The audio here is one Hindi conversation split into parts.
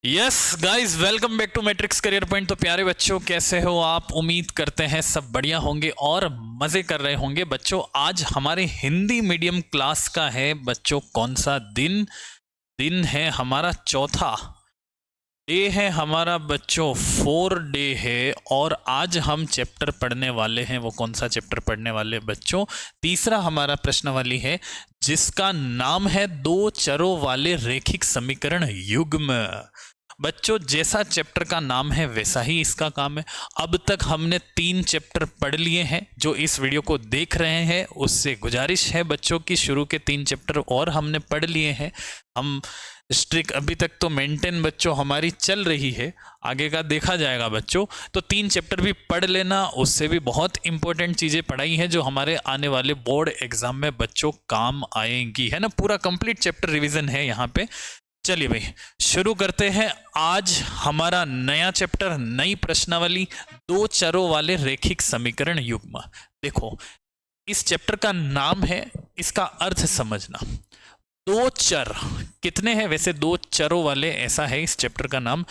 Yes guys, welcome back to Matrix Career Point. तो प्यारे बच्चों, कैसे हो आप? उम्मीद करते हैं सब बढ़िया होंगे और मजे कर रहे होंगे। बच्चों, आज हमारे हिंदी मीडियम क्लास का है बच्चों कौन सा दिन? दिन है हमारा चौथा। डे है हमारा बच्चों 4 डे है। और आज हम चैप्टर पढ़ने वाले हैं। वो कौन सा चैप्टर पढ़ने वाले बच्चों? तीसरा हमारा प्रश्नावली है जिसका नाम है दो चरों वाले रेखिक समीकरण युग्म। बच्चों, जैसा चैप्टर का नाम है वैसा ही इसका काम है। अब तक हमने 3 चैप्टर पढ़ लिए हैं। जो इस वीडियो को देख रहे हैं उससे गुजारिश है बच्चों की शुरू के 3 चैप्टर और हमने पढ़ लिए हैं। हम स्ट्रिक अभी तक तो मेंटेन बच्चों हमारी चल रही है, आगे का देखा जाएगा बच्चों। तो 3 चैप्टर भी पढ़ लेना, उससे भी बहुत इंपॉर्टेंट चीज़ें पढ़ाई हैं जो हमारे आने वाले बोर्ड एग्जाम में बच्चों काम आएंगी, है ना। पूरा कंप्लीट चैप्टर रिवीजन है यहाँ पे। चलिए भाई, शुरू करते हैं आज हमारा नया चैप्टर, नई प्रश्नावली, दो चरों वाले रेखिक समीकरण युग्म। देखो, इस चैप्टर का नाम है, इसका अर्थ समझना। दो चर कितने हैं? वैसे दो चरों वाले, ऐसा है इस चैप्टर का नाम।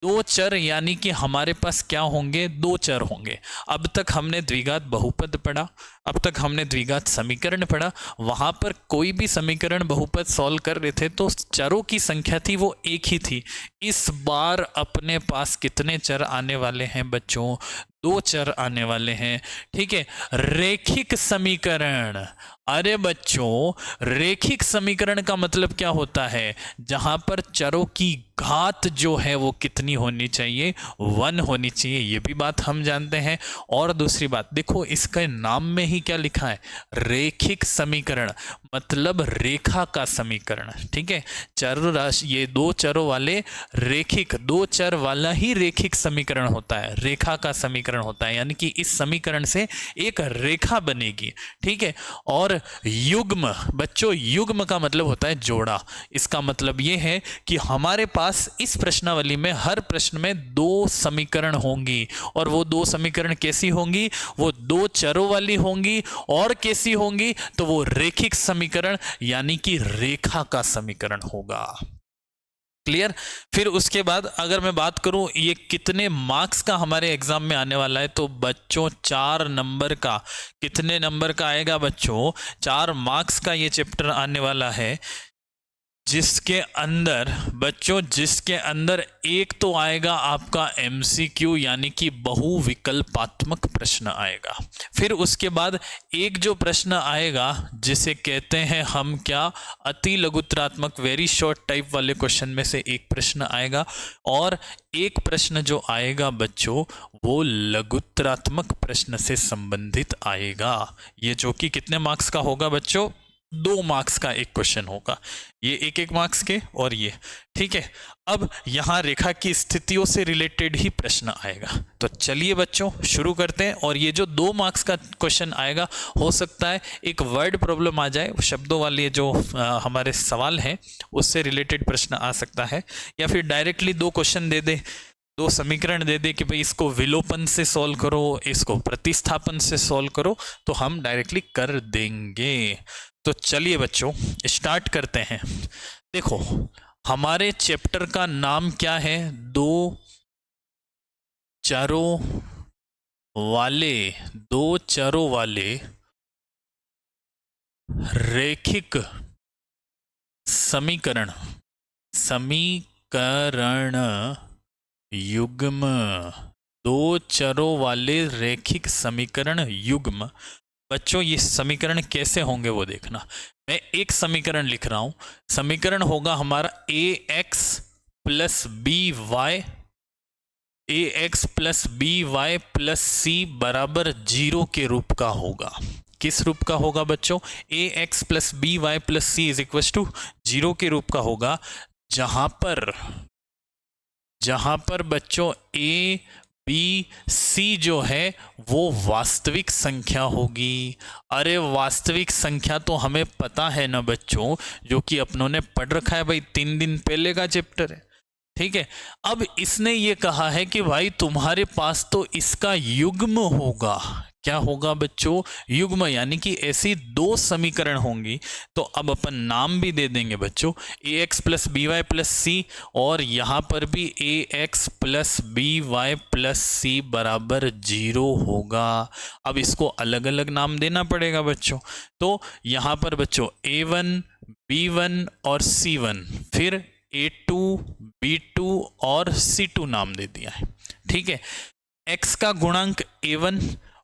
दो चर यानी कि हमारे पास क्या होंगे? दो चर होंगे। अब तक हमने द्विघात बहुपद पढ़ा, अब तक हमने द्विघात समीकरण पढ़ा। वहां पर कोई भी समीकरण बहुपद सॉल्व कर रहे थे तो चरों की संख्या थी वो एक ही थी। इस बार अपने पास कितने चर आने वाले हैं बच्चों? दो चर आने वाले हैं। ठीक है, रेखिक समीकरण। अरे बच्चों, रेखिक समीकरण का मतलब क्या होता है? जहां पर चरों की घात जो है वो कितनी होनी चाहिए? 1 होनी चाहिए। ये भी बात हम जानते हैं। और दूसरी बात देखो, इसके नाम में ही क्या लिखा है? रेखिक समीकरण, मतलब रेखा का समीकरण। ठीक है, चर राशि, ये दो चरों वाले रेखिक, दो चर वाला ही रेखिक समीकरण होता है, रेखा का समीकरण होता है। यानी कि इस समीकरण से एक रेखा बनेगी। ठीक है, और युग्म बच्चों, युग्म का मतलब होता है जोड़ा। इसका मतलब यह है कि हमारे पास इस प्रश्नावली में हर प्रश्न में दो समीकरण होंगी। और वो दो समीकरण कैसी होंगी? वो दो चरों वाली होंगी। और कैसी होंगी? तो वो रेखिक समीकरण यानी कि रेखा का समीकरण होगा। क्लियर? फिर उसके बाद अगर मैं बात करूं ये कितने मार्क्स का हमारे एग्जाम में आने वाला है, तो बच्चों 4 नंबर का। कितने नंबर का आएगा बच्चों? 4 मार्क्स का ये चैप्टर आने वाला है, जिसके अंदर बच्चों, जिसके अंदर एक तो आएगा आपका एमसीक्यू यानी कि बहुविकल्पात्मक प्रश्न आएगा। फिर उसके बाद एक जो प्रश्न आएगा जिसे कहते हैं हम क्या? अति लघुत्रात्मक, वेरी शॉर्ट टाइप वाले क्वेश्चन में से एक प्रश्न आएगा। और एक प्रश्न जो आएगा बच्चों वो लघुत्रात्मक प्रश्न से संबंधित आएगा। ये जो कि कितने मार्क्स का होगा बच्चों? 2 मार्क्स का एक क्वेश्चन होगा। ये एक एक मार्क्स के और ये। ठीक है, अब यहां रेखा की स्थितियों से रिलेटेड ही प्रश्न आएगा। तो चलिए बच्चों शुरू करते हैं। और ये जो 2 मार्क्स का क्वेश्चन आएगा, हो सकता है एक वर्ड प्रॉब्लम आ जाए, शब्दों वाले जो हमारे सवाल हैं उससे रिलेटेड प्रश्न आ सकता है। या फिर डायरेक्टली 2 क्वेश्चन दे दे, 2 समीकरण दे दे कि भाई इसको विलोपन से सॉल्व करो, इसको प्रतिस्थापन से सॉल्व करो, तो हम डायरेक्टली कर देंगे। तो चलिए बच्चों स्टार्ट करते हैं। देखो, हमारे चैप्टर का नाम क्या है? दो चरों वाले, दो चरों वाले रेखिक समीकरण, समीकरण युग्म। दो चरों वाले रेखिक समीकरण युग्म। बच्चों, ये समीकरण कैसे होंगे वो देखना। मैं एक समीकरण लिख रहा हूं। समीकरण होगा हमारा a x plus b y, a x plus b y plus c बराबर 0 के रूप का होगा। किस रूप का होगा बच्चों? A x plus b y plus c is equal to 0 के रूप का होगा। जहां पर बच्चों ए बी सी जो है वो वास्तविक संख्या होगी। अरे वास्तविक संख्या तो हमें पता है ना बच्चों, जो कि अपनों ने पढ़ रखा है भाई, 3 दिन पहले का चैप्टर है। ठीक है। अब इसने ये कहा है कि भाई तुम्हारे पास तो इसका युग्म होगा। क्या होगा बच्चों? युग्म, यानी कि ऐसी दो समीकरण होंगी। तो अब अपन नाम भी दे देंगे बच्चों, ax plus b y plus c, और यहाँ पर भी ax plus b y plus c बराबर 0 होगा। अब इसको अलग अलग नाम देना पड़ेगा बच्चों। तो यहाँ पर बच्चों a1, b1 और c1, फिर a2, b2 और c2 नाम दे दिया है। ठीक है। x का गुणांक a1,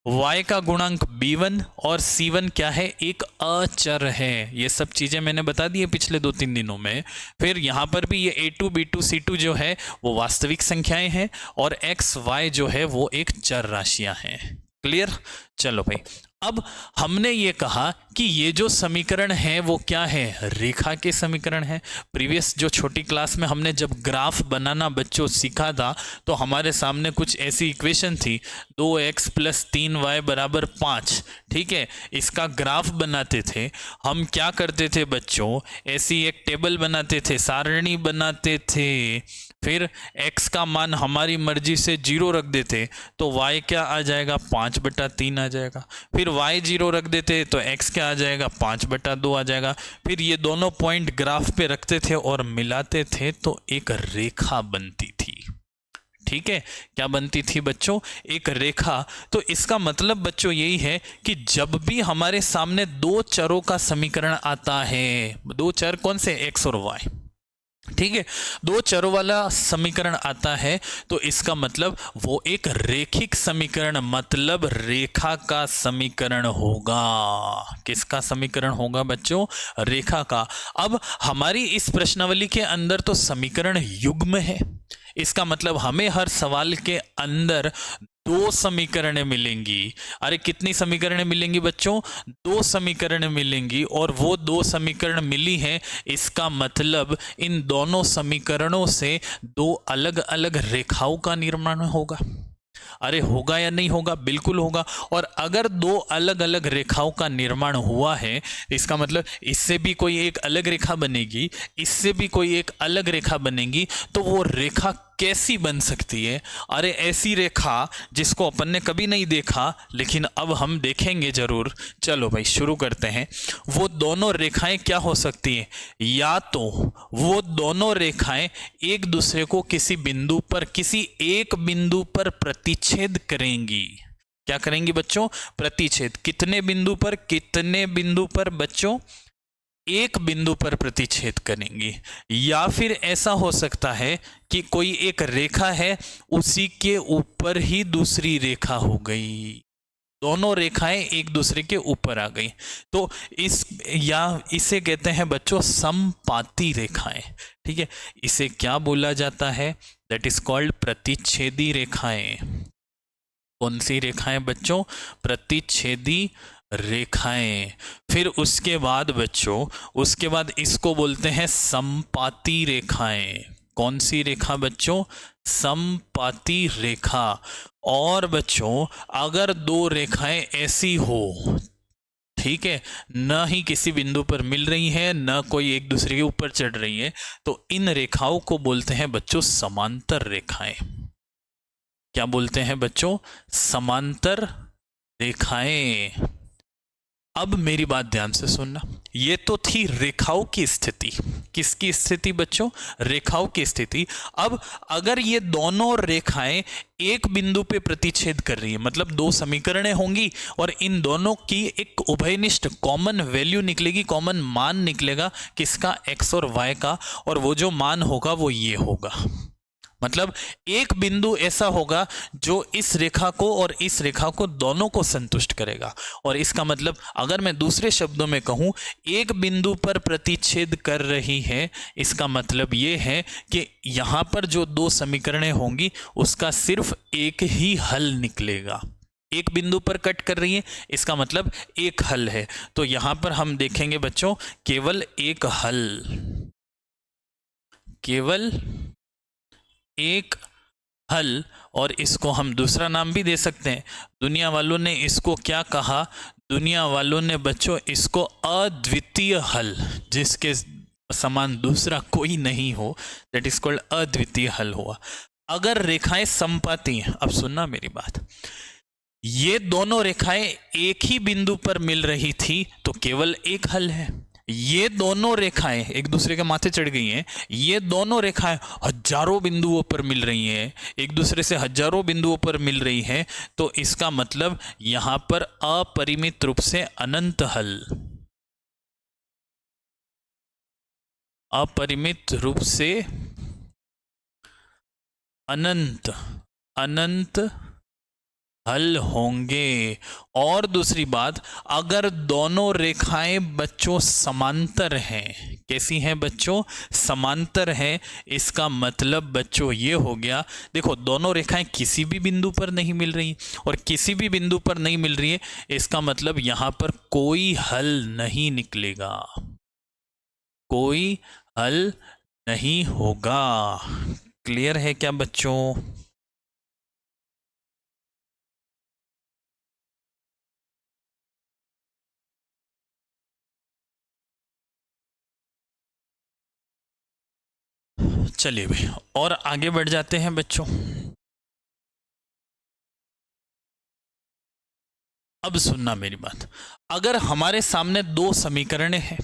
y का गुणांक b1 और c1 क्या है? एक अचर है। ये सब चीजें मैंने बता दी है पिछले 2-3 दिनों में। फिर यहाँ पर भी ये a2, b2, c2 जो है वो वास्तविक संख्याएं हैं, और x, y जो है वो एक चर राशियां हैं। क्लियर? चलो भाई, अब हमने ये कहा कि ये जो समीकरण है वो क्या है? रेखा के समीकरण है। प्रीवियस जो छोटी क्लास में हमने जब ग्राफ बनाना बच्चों सीखा था, तो हमारे सामने कुछ ऐसी इक्वेशन थी, 2x प्लस 3y बराबर 5। ठीक है, इसका ग्राफ बनाते थे। हम क्या करते थे बच्चों? ऐसी एक टेबल बनाते थे, सारणी बनाते थे। फिर x का मान हमारी मर्जी से 0 रख देते तो y क्या आ जाएगा? 5/3 आ जाएगा। फिर y 0 रख देते तो x क्या आ जाएगा? 5/2 आ जाएगा। फिर ये दोनों पॉइंट ग्राफ पे रखते थे और मिलाते थे तो एक रेखा बनती थी। ठीक है, क्या बनती थी बच्चों? एक रेखा। तो इसका मतलब बच्चों यही है कि जब भी हमारे सामने दो चरों का समीकरण आता है, दो चर कौन से? x और y। ठीक है, दो चरों वाला समीकरण आता है तो इसका मतलब वो एक रेखिक समीकरण, मतलब रेखा का समीकरण होगा। किसका समीकरण होगा बच्चों? रेखा का। अब हमारी इस प्रश्नावली के अंदर तो समीकरण युग्म है। इसका मतलब हमें हर सवाल के अंदर दो समीकरणें मिलेंगी। अरे कितनी समीकरणें मिलेंगी बच्चों? दो समीकरणें मिलेंगी, और वो दो समीकरण मिली हैं। इसका मतलब इन दोनों समीकरणों से दो अलग अलग रेखाओं का निर्माण होगा। अरे होगा या नहीं होगा? बिल्कुल होगा। और अगर दो अलग अलग रेखाओं का निर्माण हुआ है, इसका मतलब इससे भी कोई एक अलग रेखा बनेगी, इससे भी कोई एक अलग रेखा बनेगी, तो वो रेखा कैसी बन सकती है? अरे ऐसी रेखा जिसको अपन ने कभी नहीं देखा, लेकिन अब हम देखेंगे जरूर। चलो भाई शुरू करते हैं। वो दोनों रेखाएं क्या हो सकती हैं? या तो वो दोनों रेखाएं एक दूसरे को किसी बिंदु पर, किसी एक बिंदु पर प्रतिच्छेद करेंगी। क्या करेंगी बच्चों? प्रतिच्छेद। कितने बिंदु पर? कितने बिंदु पर बच्चों? एक बिंदु पर प्रतिच्छेद करेंगी। या फिर ऐसा हो सकता है कि कोई एक रेखा है, उसी के ऊपर ही दूसरी रेखा हो गई, दोनों रेखाएं एक दूसरे के ऊपर आ गई। तो इसे कहते हैं बच्चों समपाती रेखाएं। ठीक है, इसे क्या बोला जाता है? दैट इज कॉल्ड प्रतिच्छेदी रेखाएं। कौन सी रेखाएं बच्चों? प्रतिच्छेदी रेखाएं। फिर उसके बाद बच्चों, उसके बाद इसको बोलते हैं समपाती रेखाएं। कौन सी रेखा बच्चों? समपाती रेखा। और बच्चों अगर दो रेखाएं ऐसी हो, ठीक है, न ही किसी बिंदु पर मिल रही है, न कोई एक दूसरे के ऊपर चढ़ रही है, तो इन रेखाओं को बोलते हैं बच्चों समांतर रेखाएं। क्या बोलते हैं बच्चों? समांतर रेखाएं। अब मेरी बात ध्यान से सुनना। ये तो थी रेखाओं की स्थिति। किसकी स्थिति बच्चों? रेखाओं की स्थिति। अब अगर ये दोनों रेखाएं एक बिंदु पे प्रतिच्छेद कर रही है, मतलब दो समीकरणें होंगी और इन दोनों की एक उभयनिष्ठ कॉमन वैल्यू निकलेगी, कॉमन मान निकलेगा। किसका? x और y का। और वो जो मान होगा वो ये होगा। मतलब एक बिंदु ऐसा होगा जो इस रेखा को और इस रेखा को दोनों को संतुष्ट करेगा। और इसका मतलब अगर मैं दूसरे शब्दों में कहूं, एक बिंदु पर प्रतिच्छेद कर रही है, इसका मतलब यह है कि यहां पर जो दो समीकरणें होंगी उसका सिर्फ एक ही हल निकलेगा। एक बिंदु पर कट कर रही है, इसका मतलब एक हल है। तो यहां पर हम देखेंगे बच्चों केवल एक हल, केवल एक हल। और इसको हम दूसरा नाम भी दे सकते हैं। दुनिया वालों ने इसको क्या कहा? दुनिया वालों ने बच्चों इसको अद्वितीय हल, जिसके समान दूसरा कोई नहीं हो, दैट इज कॉल्ड अद्वितीय हल हुआ। अगर रेखाएं समपाती हैं, अब सुनना मेरी बात, ये दोनों रेखाएं एक ही बिंदु पर मिल रही थी तो केवल एक हल है। ये दोनों रेखाएं एक दूसरे के माथे चढ़ गई हैं, ये दोनों रेखाएं हजारों बिंदुओं पर मिल रही हैं, एक दूसरे से हजारों बिंदुओं पर मिल रही हैं, तो इसका मतलब यहां पर अपरिमित रूप से अनंत हल, अपरिमित रूप से अनंत अनंत हल होंगे। और दूसरी बात, अगर दोनों रेखाएं बच्चों समांतर हैं, कैसी हैं बच्चों? समांतर हैं, इसका मतलब बच्चों ये हो गया, देखो दोनों रेखाएं किसी भी बिंदु पर नहीं मिल रही, और किसी भी बिंदु पर नहीं मिल रही है, इसका मतलब यहां पर कोई हल नहीं निकलेगा, कोई हल नहीं होगा। क्लियर है क्या बच्चों? चलिए भाई और आगे बढ़ जाते हैं बच्चों। अब सुनना मेरी बात, अगर हमारे सामने दो समीकरण हैं,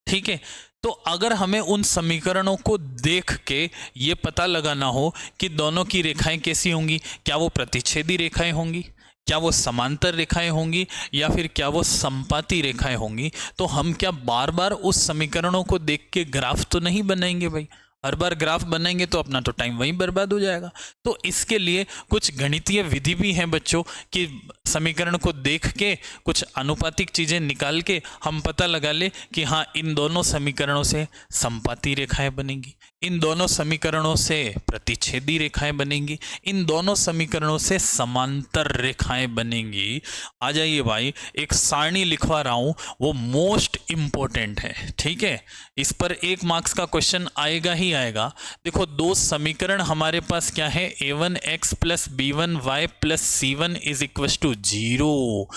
ठीक है, तो अगर हमें उन समीकरणों को देख के ये पता लगाना हो कि दोनों की रेखाएं कैसी होंगी, क्या वो प्रतिच्छेदी रेखाएं होंगी, क्या वो समांतर रेखाएं होंगी, या फिर क्या वो समपाती रेखाएं होंगी, तो हम क्या बार बार उस समीकरणों को देख के ग्राफ तो नहीं बनाएंगे भाई। हर बार ग्राफ बनाएंगे तो अपना तो टाइम वहीं बर्बाद हो जाएगा। तो इसके लिए कुछ गणितीय विधि भी हैं बच्चों कि समीकरण को देख के कुछ आनुपातिक चीजें निकाल के हम पता लगा ले कि हाँ इन दोनों समीकरणों से समपाती रेखाएं बनेंगी, इन दोनों समीकरणों से प्रतिच्छेदी रेखाएं बनेंगी, इन दोनों समीकरणों से समांतर रेखाएं बनेंगी। आ जाइए भाई, एक सारणी लिखवा रहा हूं, वो मोस्ट इंपॉर्टेंट है, ठीक है, इस पर 1 मार्क्स का क्वेश्चन आएगा ही आएगा। देखो दो समीकरण हमारे पास क्या है, a1x plus b1y plus c1 is equal to 0।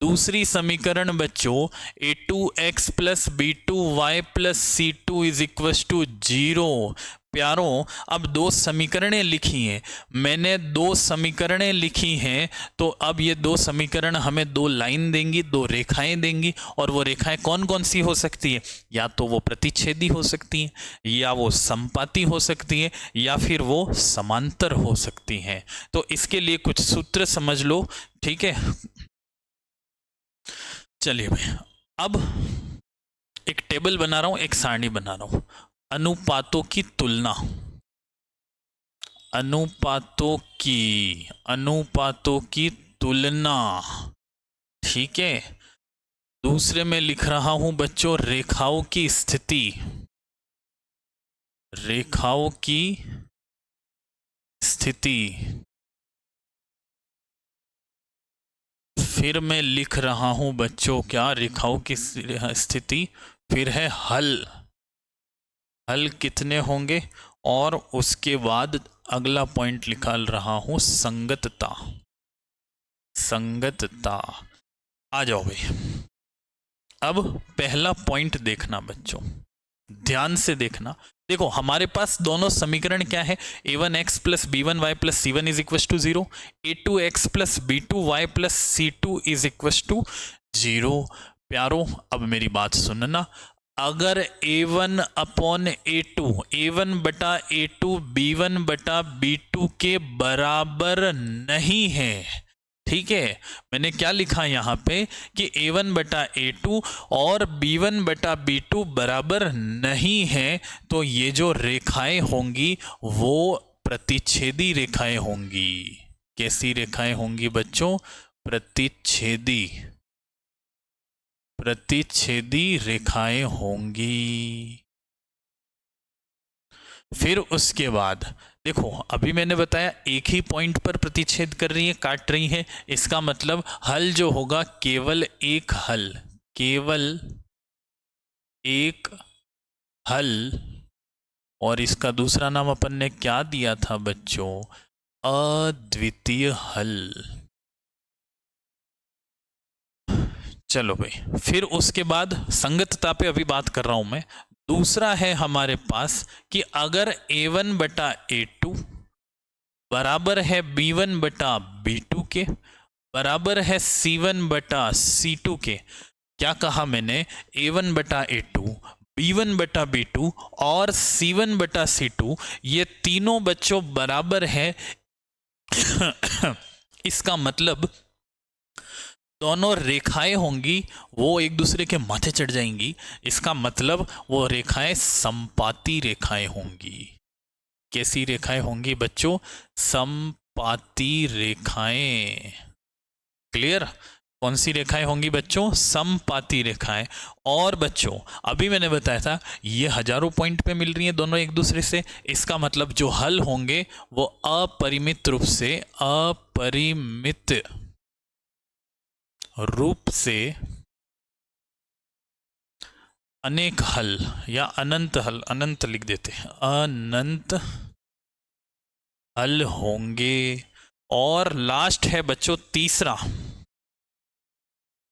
दूसरी समीकरण बच्चों a2x plus b2y plus c2 is equal to 0। प्यारों अब दो समीकरणें लिखी हैं, मैंने दो समीकरणें लिखी हैं, तो अब ये दो समीकरण हमें दो लाइन देंगी, दो रेखाएं देंगी, और वो रेखाएं कौन कौन सी हो सकती है, या तो वो प्रतिच्छेदी हो सकती हैं, या वो समपाती हो सकती है, या फिर वो समांतर हो सकती हैं। तो इसके लिए कुछ सूत्र समझ लो, ठीक है। चलिए भाई अब एक टेबल बना रहा हूं, एक सारणी बना रहा हूं, अनुपातों की तुलना, अनुपातों की तुलना, ठीक है। दूसरे में लिख रहा हूं बच्चों रेखाओं की स्थिति, रेखाओं की स्थिति, फिर मैं लिख रहा हूं बच्चों क्या, रेखाओं की स्थिति, फिर है हल, हल कितने होंगे, और उसके बाद अगला पॉइंट निकाल रहा हूं संगतता, संगतता। आ जाओ भाई, अब पहला पॉइंट देखना बच्चों, ध्यान से देखना। देखो हमारे पास दोनों समीकरण क्या है, a1x plus b1y plus c1 is equal to 0, a2x plus b2y plus c2 is equal to 0। प्यारों अब मेरी बात सुनना, अगर a1 अपॉन a2, a1 बटा a2 b1 बटा b2 के बराबर नहीं है, ठीक है, मैंने क्या लिखा यहां पे कि a1 बटा a2 और b1 बटा b2 बराबर नहीं है, तो ये जो रेखाएं होंगी वो प्रतिच्छेदी रेखाएं होंगी। कैसी रेखाएं होंगी बच्चों? प्रतिच्छेदी, प्रतिच्छेदी रेखाएं होंगी। फिर उसके बाद देखो अभी मैंने बताया एक ही पॉइंट पर प्रतिच्छेद कर रही है, काट रही है, इसका मतलब हल जो होगा केवल एक हल, केवल एक हल, और इसका दूसरा नाम अपन ने क्या दिया था बच्चों? अद्वितीय हल। चलो भाई, फिर उसके बाद संगतता पे अभी बात कर रहा हूं मैं। दूसरा है हमारे पास कि अगर a1 बटा a2 बराबर है b1 बटा b2 के, बराबर है c1 बटा c2 के। क्या कहा मैंने? a1 बटा a2, b1 बटा b2 और c1 बटा c2 ये तीनों बच्चों बराबर है। इसका मतलब दोनों रेखाएं होंगी वो एक दूसरे के माथे चढ़ जाएंगी। इसका मतलब वो रेखाएं समपाती रेखाएं होंगी। कैसी रेखाएं होंगी बच्चों? समपाती रेखाएं। क्लियर? कौन सी रेखाएं होंगी बच्चों? समपाती रेखाएं। और बच्चों अभी मैंने बताया था ये हजारों पॉइंट पे मिल रही हैं दोनों एक दूसरे से। इसका मतलब जो हल होंगे वो अपरिमित रूप से अनेक हल या अनंत हल, अनंत लिख देते हैं, अनंत हल होंगे। और लास्ट है बच्चों तीसरा,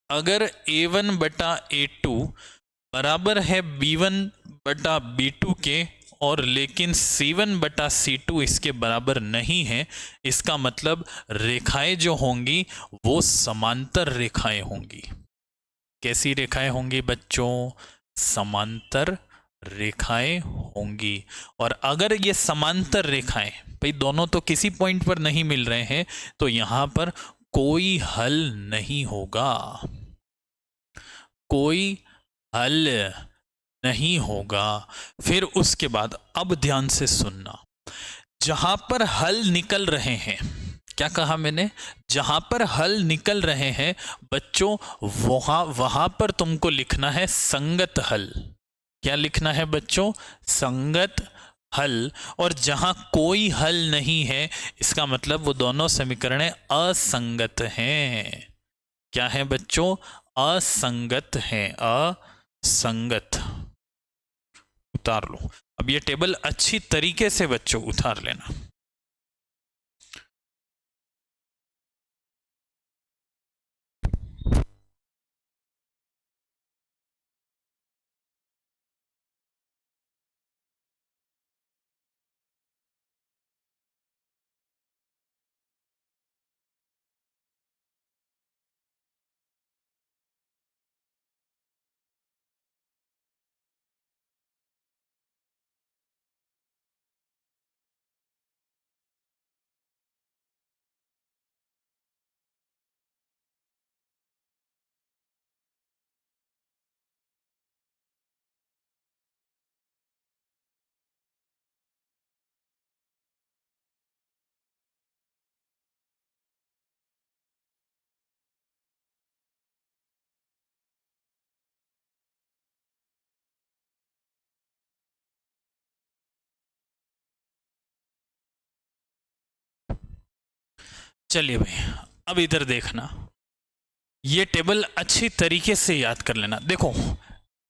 अगर a1 बटा a2 बराबर है b1 बटा b2 के और लेकिन c1 बटा c2 इसके बराबर नहीं है, इसका मतलब रेखाएं जो होंगी वो समांतर रेखाएं होंगी। कैसी रेखाएं होंगी बच्चों? समांतर रेखाएं होंगी। और अगर ये समांतर रेखाएं, भाई दोनों तो किसी पॉइंट पर नहीं मिल रहे हैं, तो यहां पर कोई हल नहीं होगा, कोई हल नहीं होगा। फिर उसके बाद अब ध्यान से सुनना, जहां पर हल निकल रहे हैं, क्या कहा मैंने? जहां पर हल निकल रहे हैं बच्चों वहां पर तुमको लिखना है संगत हल। क्या लिखना है बच्चों? संगत हल। और जहां कोई हल नहीं है इसका मतलब वो दोनों समीकरण असंगत हैं। क्या है बच्चों? असंगत हैं, असंगत। उतार लो अब ये टेबल अच्छी तरीके से बच्चों उतार लेना। चलिए भाई अब इधर देखना, ये टेबल अच्छी तरीके से याद कर लेना। देखो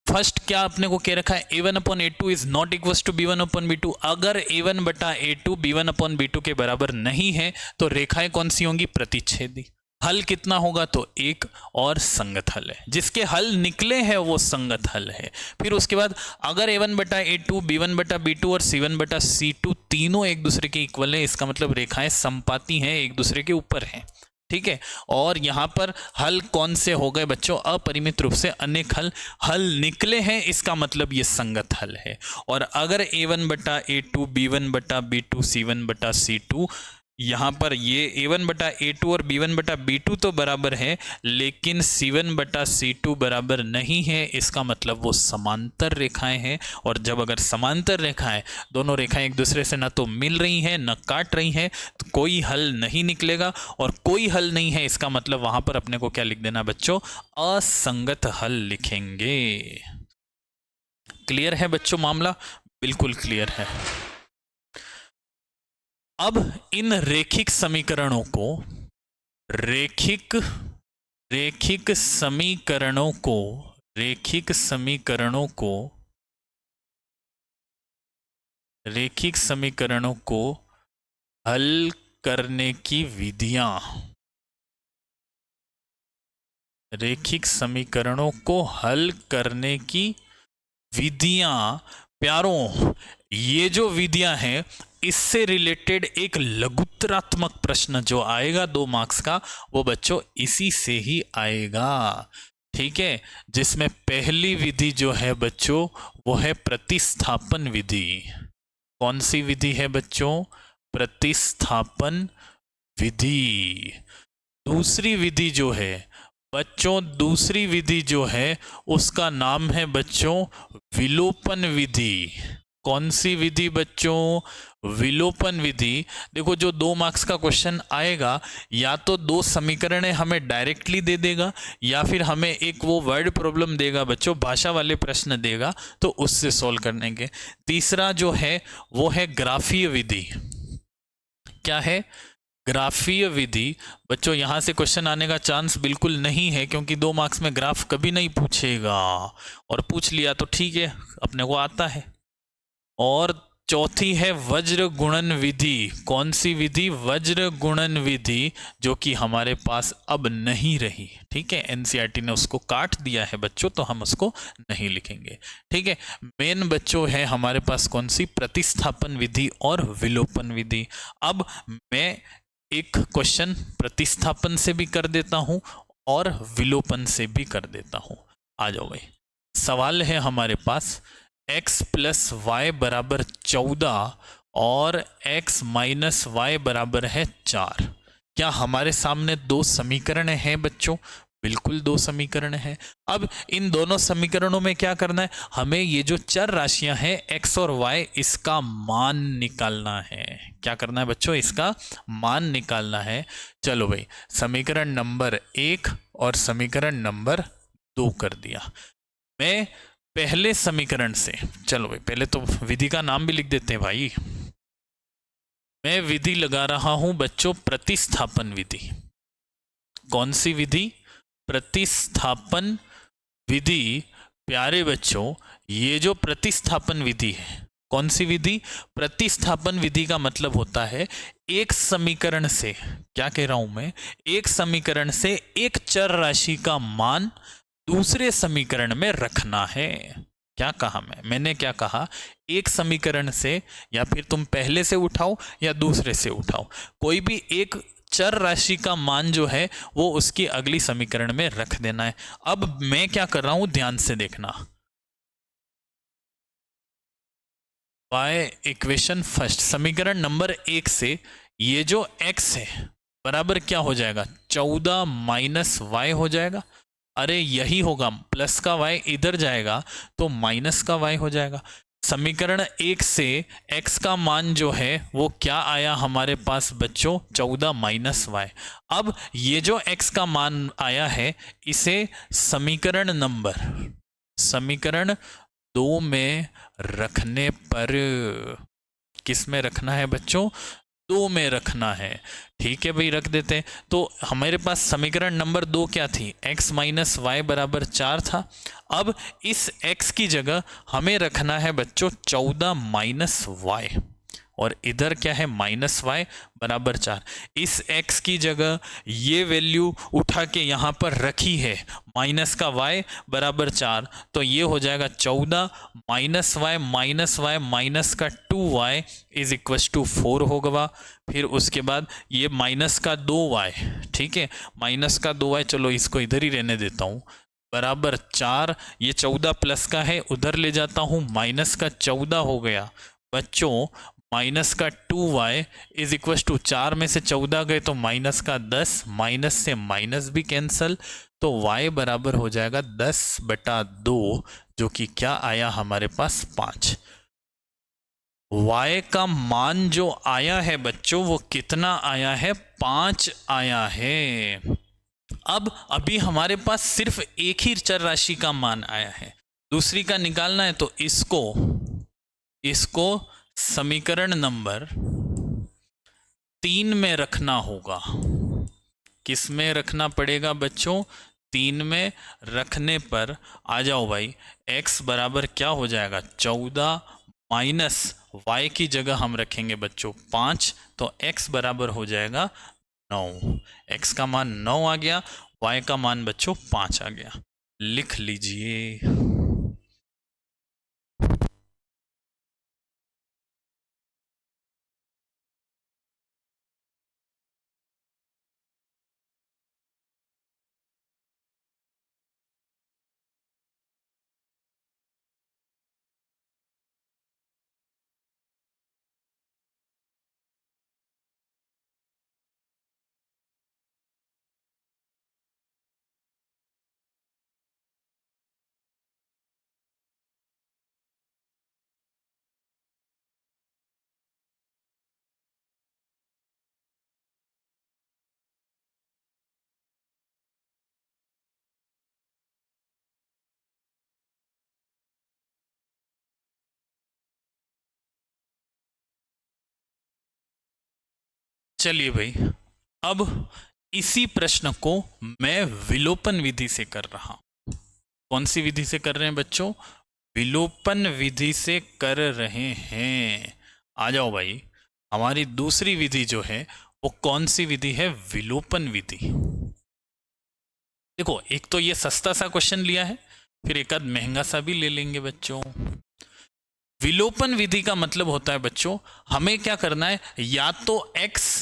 फर्स्ट क्या अपने को कह रखा है, a1 upon a2 is not equal to b1 upon b2। अगर a1 बटा a2 b1 अपॉन b2 के बराबर नहीं है तो रेखाएं कौन सी होंगी? प्रतिच्छेदी। हल कितना होगा? तो एक, और संगत हल है, जिसके हल निकले हैं वो संगत हल है। फिर उसके बाद अगर a1 बटा a2 b1 बटा b2 और c1 बटा c2 तीनों एक दूसरे के इक्वल है, इसका मतलब रेखाएं समपाती हैं, एक दूसरे के ऊपर हैं। ठीक है। और यहां पर हल कौन से हो गए बच्चों? अपरिमित रूप से अनेक हल निकले हैं, इसका मतलब ये संगत हल है। और अगर a1 बटा a2 b1 बटा b2 c1 बटा c2, यहां पर ये a1 बटा a2 और b1 बटा b2 तो बराबर है, लेकिन c1 बटा c2 बराबर नहीं है, इसका मतलब वो समांतर रेखाएं हैं। और जब अगर समांतर रेखाएं, दोनों रेखाएं एक दूसरे से ना तो मिल रही हैं न काट रही हैं, तो कोई हल नहीं निकलेगा। और कोई हल नहीं है इसका मतलब वहां पर अपने को क्या लिख देना बच्चों? असंगत हल लिखेंगे। क्लियर है बच्चों मामला? बिल्कुल क्लियर है। अब इन रैखिक समीकरणों को रैखिक समीकरणों को रैखिक समीकरणों को हल करने की विधियां, रैखिक समीकरणों को हल करने की विधियां प्यारों, ये जो विधियां हैं इससे रिलेटेड एक लघुत्तरात्मक प्रश्न जो आएगा 2 मार्क्स का, वो बच्चों इसी से ही आएगा। ठीक है, जिसमें पहली विधि जो है बच्चों वो है प्रतिस्थापन विधि। कौन सी विधि है बच्चों? प्रतिस्थापन विधि। दूसरी विधि जो है बच्चों, दूसरी विधि जो है उसका नाम है बच्चों विलोपन विधि। कौन सी विधि बच्चों? विलोपन विधि। देखो जो 2 मार्क्स का क्वेश्चन आएगा, या तो 2 समीकरण हमें डायरेक्टली दे देगा या फिर हमें एक वो वर्ड प्रॉब्लम देगा बच्चों, भाषा वाले प्रश्न देगा, तो उससे सॉल्व करने के। तीसरा जो है वो है ग्राफीय विधि। क्या है? ग्राफीय विधि। बच्चों यहां से क्वेश्चन आने का चांस बिल्कुल नहीं है, क्योंकि 2 मार्क्स में ग्राफ कभी नहीं पूछेगा, और पूछ लिया तो ठीक है, अपने को आता है। और चौथी है वज्र गुणन विधि। कौन सी विधि? वज्र गुणन विधि, जो कि हमारे पास अब नहीं रही। ठीक है, एनसीईआरटी ने उसको काट दिया है बच्चों, तो हम उसको नहीं लिखेंगे। ठीक है, मेन बच्चों है हमारे पास कौन सी? प्रतिस्थापन विधि और विलोपन विधि। अब मैं एक क्वेश्चन प्रतिस्थापन से भी कर देता हूं और विलोपन से भी कर देता हूं। आ जाओ भाई। सवाल है हमारे पास x प्लस वाई बराबर 14 और x माइनस वाई बराबर है 4। क्या हमारे सामने 2 समीकरण हैं बच्चों? बिल्कुल 2 समीकरण हैं। अब इन दोनों समीकरणों में क्या करना है? हमें ये जो चर राशियां हैं x और y, इसका मान निकालना है। क्या करना है बच्चों? इसका मान निकालना है। चलो भाई, समीकरण नंबर 1 और समीकरण नंबर 2 कर दिया। मैं पहले समीकरण से, चलो भाई पहले तो विधि का नाम भी लिख देते हैं भाई। मैं विधि लगा रहा हूं बच्चों प्रतिस्थापन विधि। कौन सी विधि? प्रतिस्थापन विधि। प्यारे बच्चों, ये जो प्रतिस्थापन विधि है, कौन सी विधि? प्रतिस्थापन विधि का मतलब होता है एक समीकरण से, क्या कह रहा हूं मैं? एक समीकरण से एक चर राशि का मान दूसरे समीकरण में रखना है। क्या कहा मैंने क्या कहा? एक समीकरण से, या फिर तुम पहले से उठाओ या दूसरे से उठाओ, कोई भी एक चर राशि का मान जो है वो उसकी अगली समीकरण में रख देना है। अब मैं क्या कर रहा हूं, ध्यान से देखना। बाय इक्वेशन फर्स्ट, समीकरण नंबर 1 से ये जो x है बराबर क्या हो जाएगा? 14 माइनस वाई हो जाएगा। अरे यही होगा, प्लस का y इधर जाएगा तो माइनस का y हो जाएगा। समीकरण 1 से x का मान जो है वो क्या आया हमारे पास बच्चों? 14 माइनस वाई। अब ये जो x का मान आया है, इसे समीकरण 2 में रखने पर, किस में रखना है बच्चों? 2 में रखना है। ठीक है भाई, रख देते हैं। तो हमारे पास समीकरण नंबर 2 क्या थी? x माइनस वाई बराबर 4 था। अब इस x की जगह हमें रखना है बच्चों 14 माइनस वाई, और इधर क्या है? माइनस वाई बराबर 4। इस x की जगह ये वैल्यू उठा के यहाँ पर रखी है, माइनस का y बराबर 4, तो ये हो जाएगा 14 minus y minus y minus का 2y इज इक्व टू 4 होगा। फिर उसके बाद ये माइनस का 2y, ठीक है, माइनस का 2y, चलो इसको इधर ही रहने देता हूँ, बराबर 4। ये 14 प्लस का है, उधर ले जाता हूँ, माइनस का 14 हो गया बच्चों। माइनस का 2y इज इक्व टू 4 में से 14 गए तो माइनस का 10, माइनस से माइनस भी कैंसल, तो y बराबर हो जाएगा 10/2, जो कि क्या आया हमारे पास? 5। y का मान जो आया है बच्चों वो कितना आया है? 5 आया है। अब अभी हमारे पास सिर्फ एक ही चर राशि का मान आया है, दूसरी का निकालना है, तो इसको समीकरण नंबर 3 में रखना होगा। किस में रखना पड़ेगा बच्चों? 3 में रखने पर आ जाओ भाई, x बराबर क्या हो जाएगा? 14 माइनस y की जगह हम रखेंगे बच्चों 5, तो x बराबर हो जाएगा 9। x का मान 9 आ गया, y का मान बच्चों 5 आ गया। लिख लीजिए। चलिए भाई, अब इसी प्रश्न को मैं विलोपन विधि से कर रहा हूं। कौन सी विधि से कर रहे हैं बच्चों? विलोपन विधि से कर रहे हैं। आ जाओ भाई, हमारी दूसरी विधि जो है वो कौन सी विधि है? विलोपन विधि। देखो, एक तो ये सस्ता सा क्वेश्चन लिया है, फिर एक आध महंगा सा भी ले लेंगे बच्चों। विलोपन विधि का मतलब होता है बच्चों, हमें क्या करना है, या तो x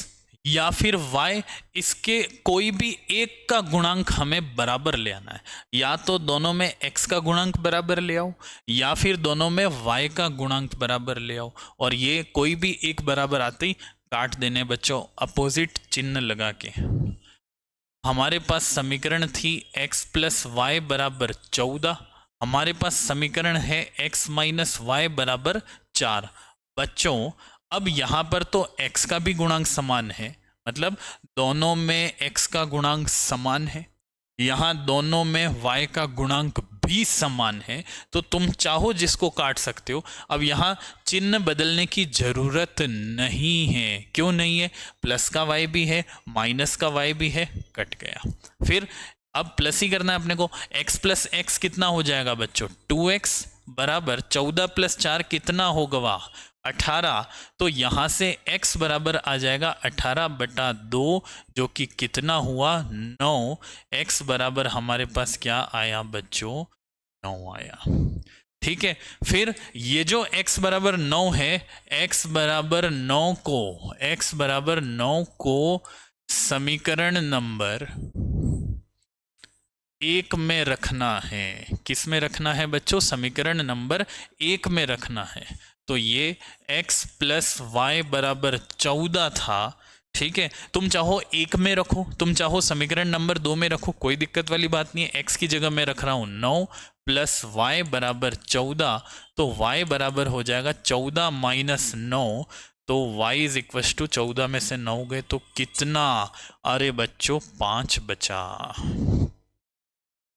या फिर y, इसके कोई भी एक का गुणांक हमें बराबर ले आना है। या तो दोनों में x का गुणांक बराबर ले आओ, या फिर दोनों में y का गुणांक बराबर ले आओ, और ये कोई भी एक बराबर आते ही काट देने बच्चों, अपोजिट चिन्ह लगा के। हमारे पास समीकरण थी x प्लस वाई बराबर 14, हमारे पास समीकरण है x माइनस वाई बराबर 4। बच्चों, अब यहां पर तो x का भी गुणांक समान है, मतलब दोनों में x का गुणांक समान है, यहां दोनों में y का गुणांक भी समान है, तो तुम चाहो जिसको काट सकते हो। अब यहां चिन्ह बदलने की जरूरत नहीं है। क्यों नहीं है? प्लस का y भी है, माइनस का y भी है, कट गया। फिर अब प्लस ही करना है अपने को। x प्लस एक्स कितना हो जाएगा बच्चों? 2x बराबर 14 प्लस 4 कितना होगा? 18। तो यहां से x बराबर आ जाएगा 18/2, जो कि कितना हुआ? 9। x बराबर हमारे पास क्या आया बच्चों? 9 आया। ठीक है, फिर ये जो x बराबर 9 है, x बराबर 9 को समीकरण नंबर 1 में रखना है। किस में रखना है बच्चों? समीकरण नंबर 1 में रखना है। तो ये x प्लस वाई बराबर 14 था। ठीक है, तुम चाहो 1 में रखो, तुम चाहो समीकरण नंबर 2 में रखो, कोई दिक्कत वाली बात नहीं है। x की जगह मैं रख रहा हूं 9 प्लस वाई बराबर 14, तो y बराबर हो जाएगा 14 माइनस 9। तो y इज इक्व टू 14 में से 9 गए तो कितना? अरे बच्चों 5 बचा।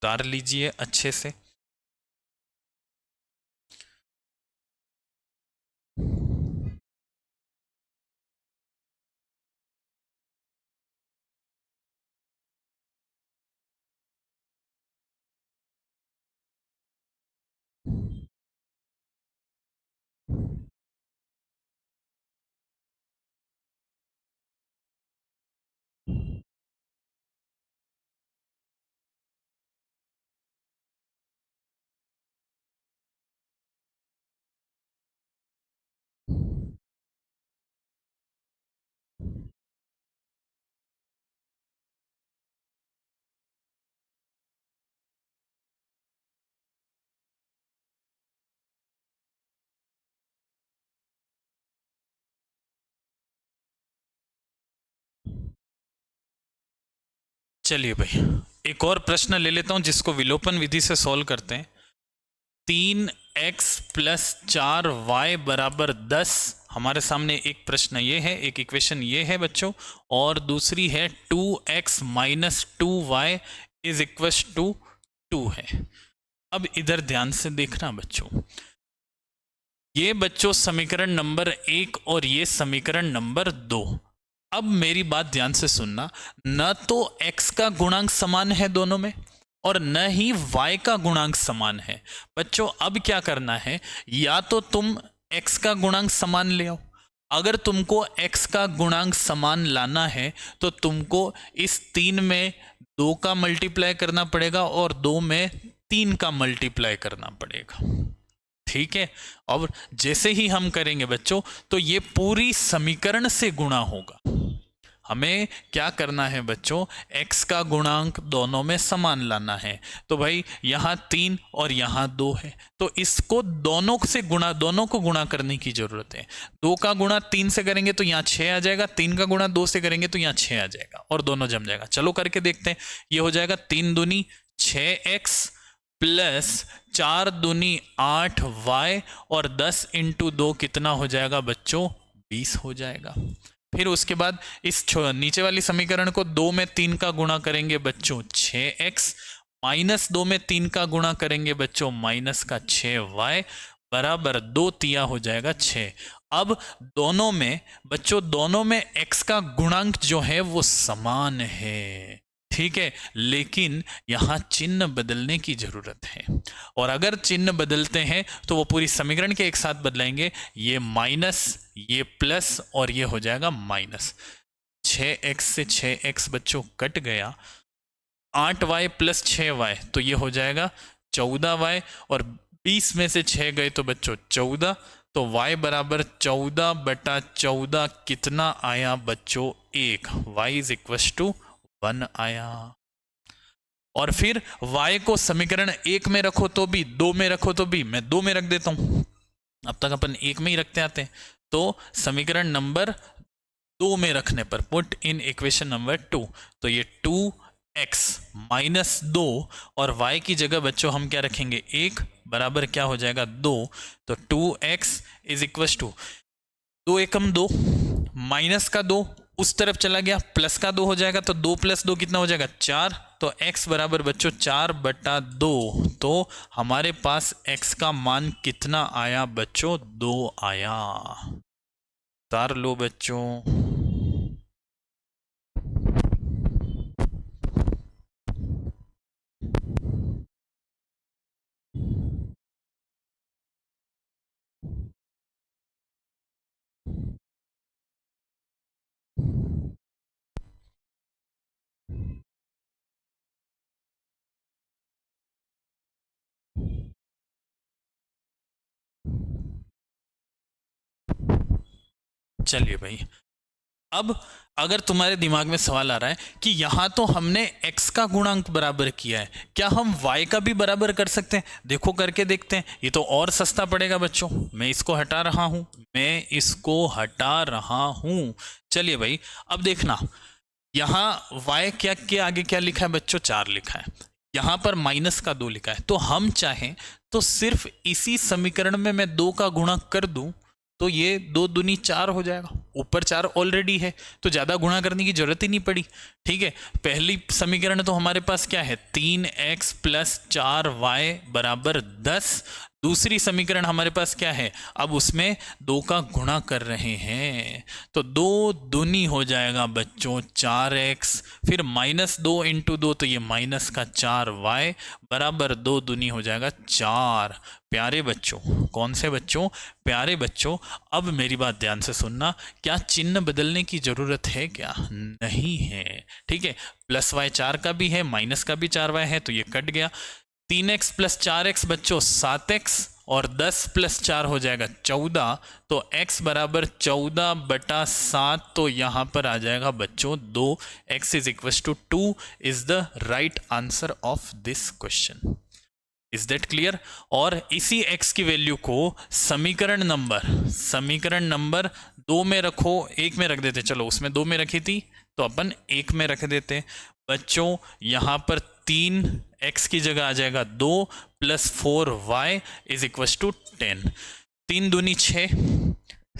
उतार लीजिए अच्छे से। चलिए भाई, एक और प्रश्न ले लेता हूं जिसको विलोपन विधि से सॉल्व करते हैं। 3x प्लस 4y बराबर 10। हमारे सामने एक प्रश्न ये है, एक इक्वेशन ये है बच्चों, और दूसरी है 2x minus 2y is equal to 2 है। अब इधर ध्यान से देखना बच्चों, ये बच्चों समीकरण नंबर 1 और ये समीकरण नंबर 2। अब मेरी बात ध्यान से सुनना, न तो x का गुणांक समान है दोनों में, और न ही y का गुणांक समान है। बच्चों अब क्या करना है, या तो तुम x का गुणांक समान ले आओ। अगर तुमको x का गुणांक समान लाना है तो तुमको इस 3 में 2 का मल्टीप्लाई करना पड़ेगा और 2 में 3 का मल्टीप्लाई करना पड़ेगा। ठीक है, और जैसे ही हम करेंगे बच्चों तो ये पूरी समीकरण से गुणा होगा। हमें क्या करना है बच्चों? x का गुणांक दोनों में समान लाना है। तो भाई यहाँ 3 और यहाँ 2 है, तो इसको दोनों से गुणा, दोनों को गुणा करने की जरूरत है। 2 का गुणा 3 से करेंगे तो यहाँ 6 आ जाएगा, 3 का गुणा 2 से करेंगे तो यहाँ 6 आ जाएगा, और दोनों जम जाएगा। चलो करके देखते हैं। ये हो जाएगा 3 दूनी 6x प्लस 4 दूनी 8y, और 10 इंटू 2 कितना हो जाएगा बच्चों? 20 हो जाएगा। फिर उसके बाद इस नीचे वाली समीकरण को 2 में 3 का गुणा करेंगे बच्चों 6x, माइनस 2 में 3 का गुणा करेंगे बच्चों माइनस का 6y, बराबर 2 तिया हो जाएगा 6। अब दोनों में बच्चों, दोनों में x का गुणांक जो है वो समान है, ठीक है, लेकिन यहां चिन्ह बदलने की जरूरत है। और अगर चिन्ह बदलते हैं तो वो पूरी समीकरण के एक साथ बदलाएंगे, ये माइनस, ये प्लस, और ये हो जाएगा माइनस। 6x से 6x बच्चों कट गया, 8y प्लस 6y, तो ये हो जाएगा 14y, और 20 में से 6 गए तो बच्चों 14, तो y बराबर 14/14 कितना आया बच्चों? 1। y इज इक्व टू 1 आया। और फिर y को समीकरण 1 में रखो तो भी, 2 में रखो तो भी, मैं 2 में रख देता हूं, अब तक अपन 1 में ही रखते आते हैं। तो समीकरण नंबर 2 में रखने पर, पुट इन इक्वेशन नंबर 2, तो ये 2x माइनस 2, और y की जगह बच्चों हम क्या रखेंगे? 1 बराबर क्या हो जाएगा? 2। तो 2x is equal to 2 Ekam 2, minus का 2 उस तरफ चला गया, प्लस का 2 हो जाएगा, तो 2 + 2 कितना हो जाएगा? 4। तो x बराबर बच्चों 4/2, तो हमारे पास x का मान कितना आया बच्चों? 2 आया। तार लो बच्चों। चलिए भाई, अब अगर तुम्हारे दिमाग में सवाल आ रहा है कि यहां तो हमने x का गुणांक बराबर किया है, क्या हम y का भी बराबर कर सकते हैं? देखो करके देखते हैं, ये तो और सस्ता पड़ेगा बच्चों। मैं इसको हटा रहा हूं, मैं इसको हटा रहा हूं। चलिए भाई, अब देखना, यहां y क्या के आगे क्या लिखा है बच्चों? 4 लिखा है, यहां पर माइनस का 2 लिखा है, तो हम चाहें तो सिर्फ इसी समीकरण में मैं 2 का गुणा कर दूं, तो ये 2 दूनी 4 हो जाएगा। ऊपर 4 ऑलरेडी है, तो ज्यादा गुणा करने की जरूरत ही नहीं पड़ी, ठीक है। पहली समीकरण तो हमारे पास क्या है? 3x प्लस 4y बराबर 10। दूसरी समीकरण हमारे पास क्या है? अब उसमें 2 का गुणा कर रहे हैं, तो 2 दूनी हो जाएगा बच्चों 4x, फिर -2 इंटू 2, तो ये माइनस का 4y बराबर 2 दूनी हो जाएगा 4। प्यारे बच्चों, कौन से बच्चों? प्यारे बच्चों, अब मेरी बात ध्यान से सुनना, क्या चिन्ह बदलने की जरूरत है? क्या नहीं है, ठीक है। प्लस y 4 का भी है, माइनस का भी 4y है, तो ये कट गया। 3x प्लस 4x बच्चों 7x, और 10 प्लस 4 हो जाएगा 14, तो x बराबर 14/7, तो यहां पर आ जाएगा बच्चों 2। x is equal to 2 is the right answer of this question. Is that clear? और इसी x की वैल्यू को समीकरण नंबर 2 में रखो, 1 में रख देते, चलो उसमें 2 में रखी थी तो अपन 1 में रख देते बच्चों। यहां पर 3x की जगह आ जाएगा 2 plus 4y is equal to 10। 3 दूनी 6,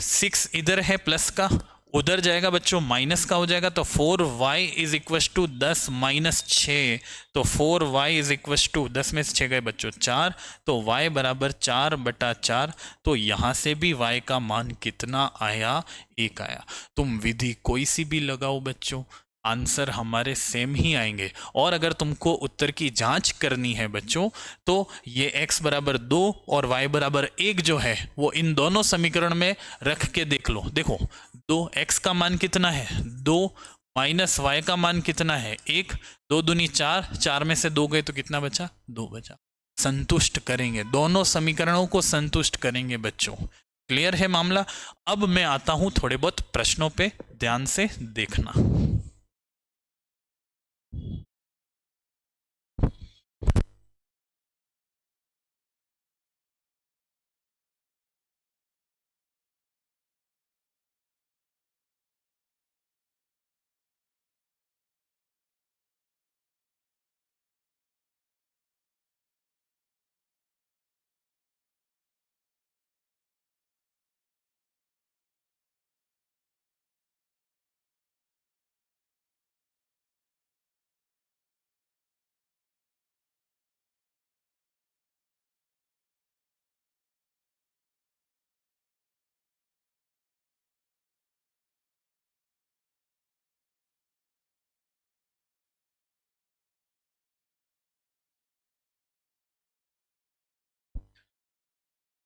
6 इधर है प्लस का, उधर जाएगा बच्चों माइनस का हो जाएगा, तो 4y is equal to 10 minus 6, तो 4y इज इक्व टू 10 में से 6 गए बच्चों 4, तो y बराबर 4/4। तो यहां से भी y का मान कितना आया? 1 आया। तुम विधि कोई सी भी लगाओ बच्चों, आंसर हमारे सेम ही आएंगे। और अगर तुमको उत्तर की जांच करनी है बच्चों, तो ये x बराबर 2 और y बराबर 1 जो है वो इन दोनों समीकरण में रख के देख लो। देखो 2x का मान कितना है? 2 माइनस y का मान कितना है? 1। 2 दूनी 4, 4 में से 2 गए तो कितना बचा? 2 बचा। संतुष्ट करेंगे, दोनों समीकरणों को संतुष्ट करेंगे बच्चों। क्लियर है मामला? अब मैं आता हूं थोड़े बहुत प्रश्नों पे, ध्यान से देखना।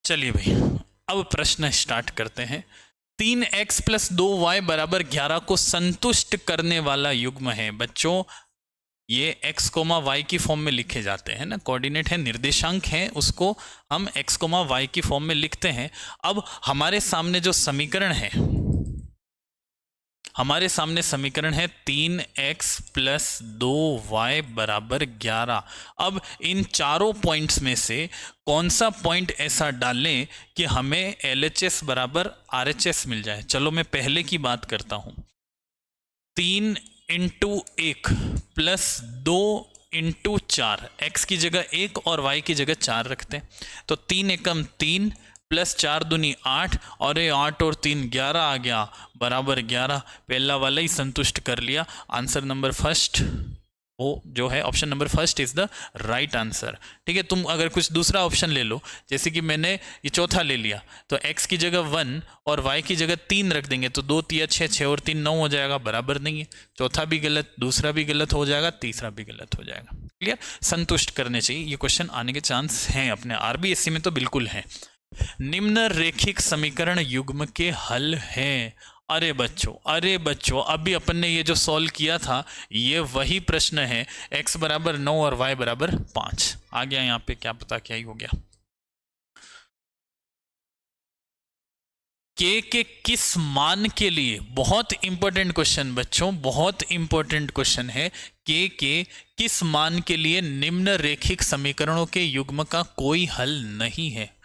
चलिए भाई, अब प्रश्न स्टार्ट करते हैं। 3x प्लस 2y बराबर 11 को संतुष्ट करने वाला युग्म है। बच्चों, ये x कोमा वाई की फॉर्म में लिखे जाते हैं ना, कोऑर्डिनेट है, निर्देशांक है, उसको हम x कोमा वाई की फॉर्म में लिखते हैं। अब हमारे सामने जो समीकरण है, हमारे सामने समीकरण है 3x प्लस 2y बराबर 11। अब इन चारों पॉइंट्स में से कौन सा पॉइंट ऐसा डालें कि हमें LHS बराबर RHS मिल जाए। चलो मैं पहले की बात करता हूं। 3 इंटू 1 प्लस 2 इंटू 4, एक्स की जगह 1 और वाई की जगह 4 रखते हैं, तो 3 एकम 3 प्लस 4 दूनी 8, और ये 8 और 3 11 आ गया, बराबर 11। पहला वाला ही संतुष्ट कर लिया। आंसर नंबर फर्स्ट, वो जो है option number first is the right answer. ठीक है, तुम अगर कुछ दूसरा ऑप्शन ले लो, जैसे कि मैंने ये चौथा ले लिया, तो x की जगह 1 और y की जगह 3 रख देंगे, तो 2 तिया 6, 6 और 3 9 हो जाएगा, बराबर नहीं है। चौथा भी गलत, दूसरा भी गलत हो जाएगा, तीसरा भी गलत हो जाएगा। क्लियर, संतुष्ट करने चाहिए। ये क्वेश्चन आने के चांस हैं अपने RBSC में, तो बिल्कुल है। निम्न रेखिक समीकरण युग्म के हल हैं। अरे बच्चों, अरे बच्चों, अभी अपन ने ये जो सॉल्व किया था, ये वही प्रश्न है। x बराबर 9 और y बराबर 5 आ गया यहाँ पे, क्या पता क्या ही हो गया। के किस मान के लिए, बहुत इंपॉर्टेंट क्वेश्चन बच्चों, बहुत इंपॉर्टेंट क्वेश्चन है। के किस मान के लिए निम्न रेखिक समीकरणों के युग्म का कोई हल नहीं है,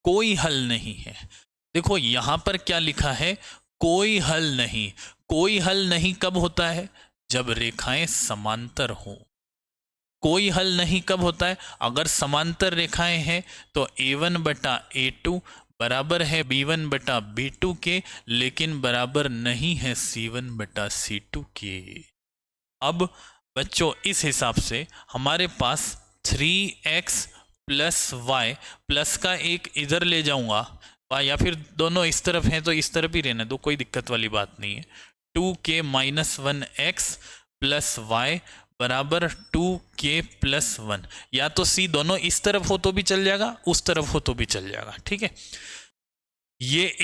कोई हल नहीं है। देखो यहां पर क्या लिखा है, कोई हल नहीं। कोई हल नहीं कब होता है, जब रेखाएं समांतर हो। कोई हल नहीं कब होता है, अगर समांतर रेखाएं हैं तो a1 बटा a2 बराबर है b1 बटा b2 के, लेकिन बराबर नहीं है c1 बटा c2 के। अब बच्चों इस हिसाब से हमारे पास 3x प्लस वाई, प्लस का एक इधर ले जाऊंगा, या फिर दोनों इस तरफ हैं तो इस तरफ ही रहने दो, कोई दिक्कत वाली बात नहीं है। 2k minus 1x plus Y बराबर 2k प्लस 1, या तो c दोनों इस तरफ हो तो भी चल जाएगा, उस तरफ हो तो भी चल जाएगा। ठीक है, ये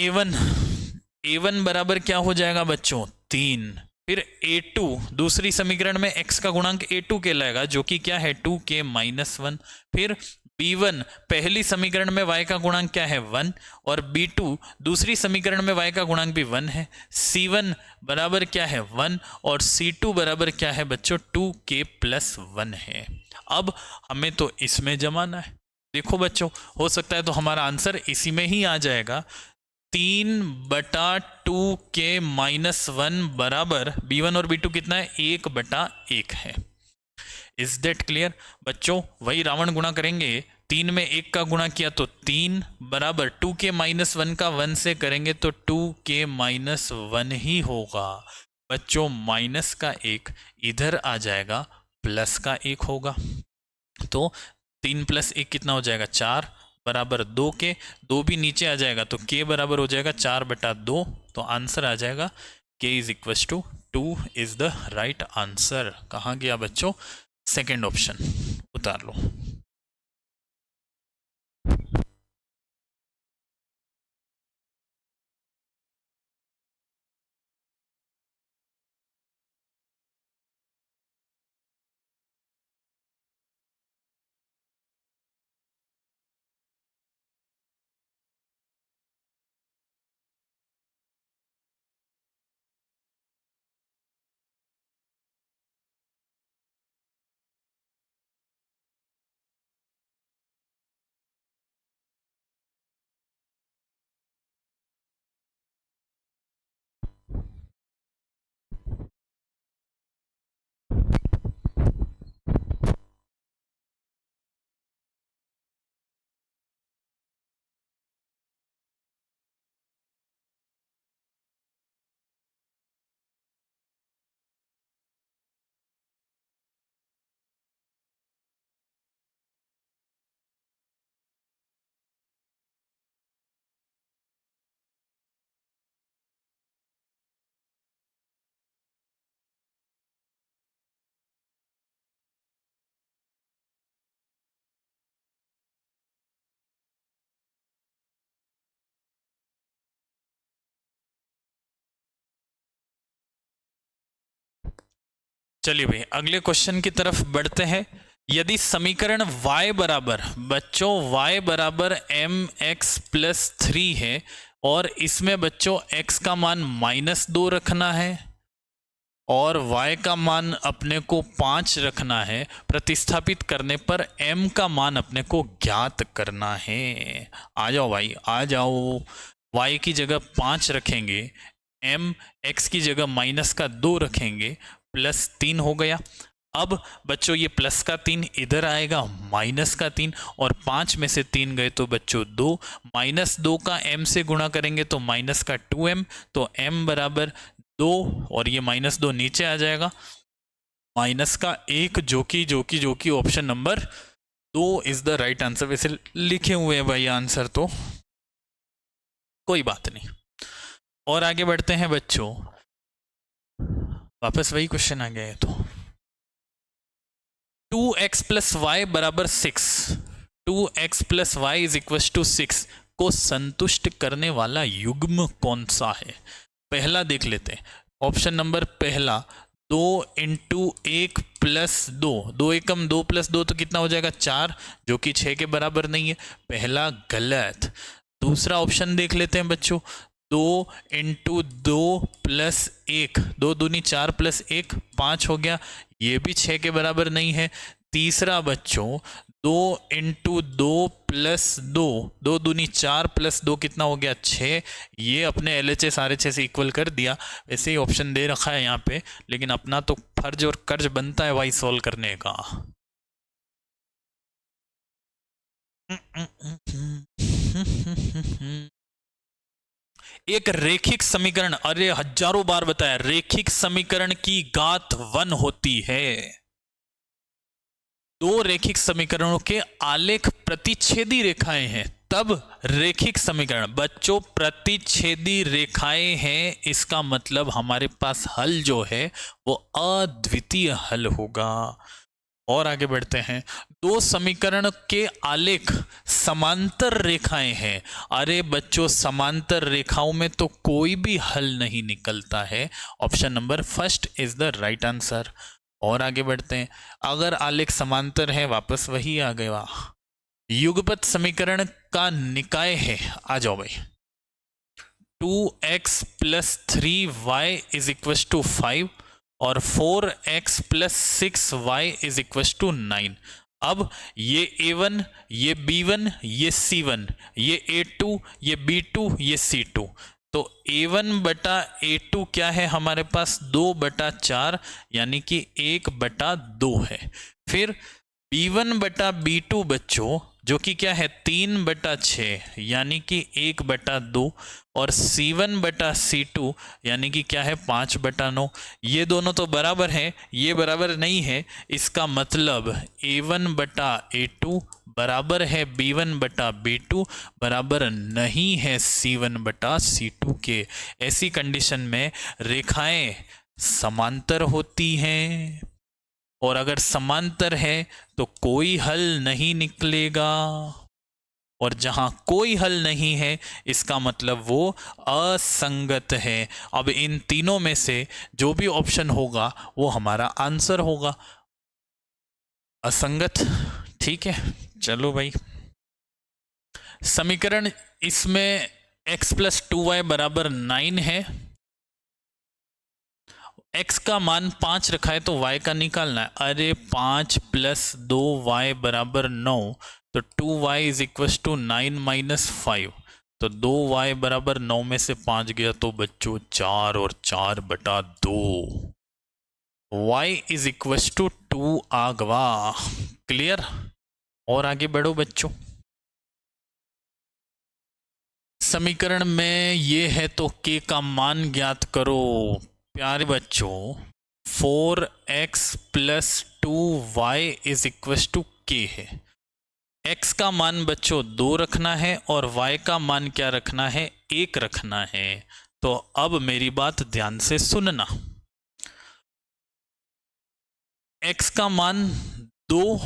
a1 बराबर क्या हो जाएगा बच्चों, 3। फिर a2 दूसरी समीकरण में x का गुणांक a2 कहलाएगा, जो कि क्या है 2k माइनस 1। फिर b1 पहली समीकरण में y का गुणांक क्या है 1, और b2 दूसरी समीकरण में y का गुणांक भी 1 है। c1 बराबर क्या है 1, और c2 बराबर क्या है बच्चों 2k प्लस 1 है। अब हमें तो इसमें जमाना है। देखो बच्चों, हो सकता है तो हमारा आंसर इसी में ही आ जाएगा। 3/2k माइनस 1 बराबर b1 और b2 कितना है, 1/1 है। इज दैट क्लियर बच्चों? वही रावण गुणा करेंगे, 3 में 1 का गुणा किया तो 3 बराबर 2k माइनस 1 का 1 से करेंगे तो 2k माइनस 1 ही होगा। बच्चों माइनस का 1 इधर आ जाएगा, प्लस का 1 होगा, तो 3 प्लस 1 कितना हो जाएगा 4 बराबर 2 के, 2 भी नीचे आ जाएगा तो k बराबर हो जाएगा 4/2, तो आंसर आ जाएगा k is equal to 2 is the right answer. कहाँ गया बच्चों, सेकेंड ऑप्शन उतार लो। चलिए भाई अगले क्वेश्चन की तरफ बढ़ते हैं। यदि समीकरण y बराबर बच्चों y बराबर mx+3 है और इसमें बच्चों x का मान -2 रखना है और y का मान अपने को 5 रखना है, प्रतिस्थापित करने पर m का मान अपने को ज्ञात करना है। आ जाओ भाई आ जाओ, y की जगह 5 रखेंगे, m x की जगह -2 रखेंगे, +3 हो गया। अब बच्चों ये +3 इधर आएगा, -3 और 5 में से 3 गए तो बच्चों 2, -2 का m से गुणा करेंगे तो -2m, तो m बराबर 2 और ये -2 नीचे आ जाएगा, -1 जो कि option number 2 is the right answer. वैसे लिखे हुए हैं भाई आंसर, तो कोई बात नहीं। और आगे बढ़ते हैं बच्चों, वापस वही क्वेश्चन आ गया है। तो 2x + y बराबर 6, 2x + y = 6 को संतुष्ट करने वाला युग्म कौन सा है? पहला देख लेते हैं, ऑप्शन नंबर पहला 2 × 1 + 2, 2 एकम 2 + 2 तो कितना हो जाएगा 4, जो कि 6 के बराबर नहीं है, पहला गलत। दूसरा ऑप्शन देख लेते हैं बच्चों, 2 × 2 + 1, 2 दूनी 4 + 1 5 हो गया, ये भी 6 के बराबर नहीं है। तीसरा बच्चों 2 × 2 + 2, 2 दूनी 4 + 2 कितना हो गया 6, ये अपने LHS RHS से इक्वल कर दिया। वैसे ही ऑप्शन दे रखा है यहाँ पे, लेकिन अपना तो फर्ज और कर्ज बनता है भाई सॉल्व करने का। एक रेखिक समीकरण, अरे हजारों बार बताया, रेखिक समीकरण की घात 1 होती है। दो रेखिक समीकरणों के आलेख प्रतिच्छेदी रेखाएं हैं तब रेखिक समीकरण। बच्चों प्रतिच्छेदी रेखाएं हैं, इसका मतलब हमारे पास हल जो है वो अद्वितीय हल होगा। और आगे बढ़ते हैं, दो समीकरण के आलेख समांतर रेखाएं हैं। अरे बच्चों समांतर रेखाओं में तो कोई भी हल नहीं निकलता है, option number first is the right answer. और आगे बढ़ते हैं, अगर आलेख समांतर है, वापस वही आ गया, युगपत समीकरण का निकाय है। आ जाओ भाई, 2x + 3y = 5 और 4x + 6y = 9। अब ये A1, ये B1, ये C1, ये A2, ये B2, ये C2, तो A1 बटा A2 क्या है हमारे पास 2/4, यानी कि 1/2 है। फिर B1 बटा B2 बच्चों जो कि क्या है 3/6, यानी कि 1/2, और C1 बटा C2 यानी कि क्या है 5/9। ये दोनों तो बराबर हैं, ये बराबर नहीं है, इसका मतलब A1 बटा A2 बराबर है B1 बटा B2, बराबर नहीं है C1 बटा C2 के। ऐसी कंडीशन में रेखाएं समांतर होती हैं, और अगर समांतर है तो कोई हल नहीं निकलेगा, और जहां कोई हल नहीं है इसका मतलब वो असंगत है। अब इन तीनों में से जो भी ऑप्शन होगा वो हमारा आंसर होगा, असंगत। ठीक है, चलो भाई, समीकरण इसमें x + 2y = 9 है, x का मान 5 रखा है तो y का निकालना है। अरे 5 + 2y = 9, तो 2y = 9 - 5, तो 2y = 9 में से 5 गया तो बच्चों 4 और 4/2, y = 2 आ गवा। क्लियर? और आगे बढ़ो बच्चों, समीकरण में ये है तो k का मान ज्ञात करो। प्यारे बच्चों 4x + 2y = k है। x का मान बच्चों 2 रखना है और y का मान क्या रखना है 1 रखना है। तो अब मेरी बात ध्यान से सुनना, x का मान 2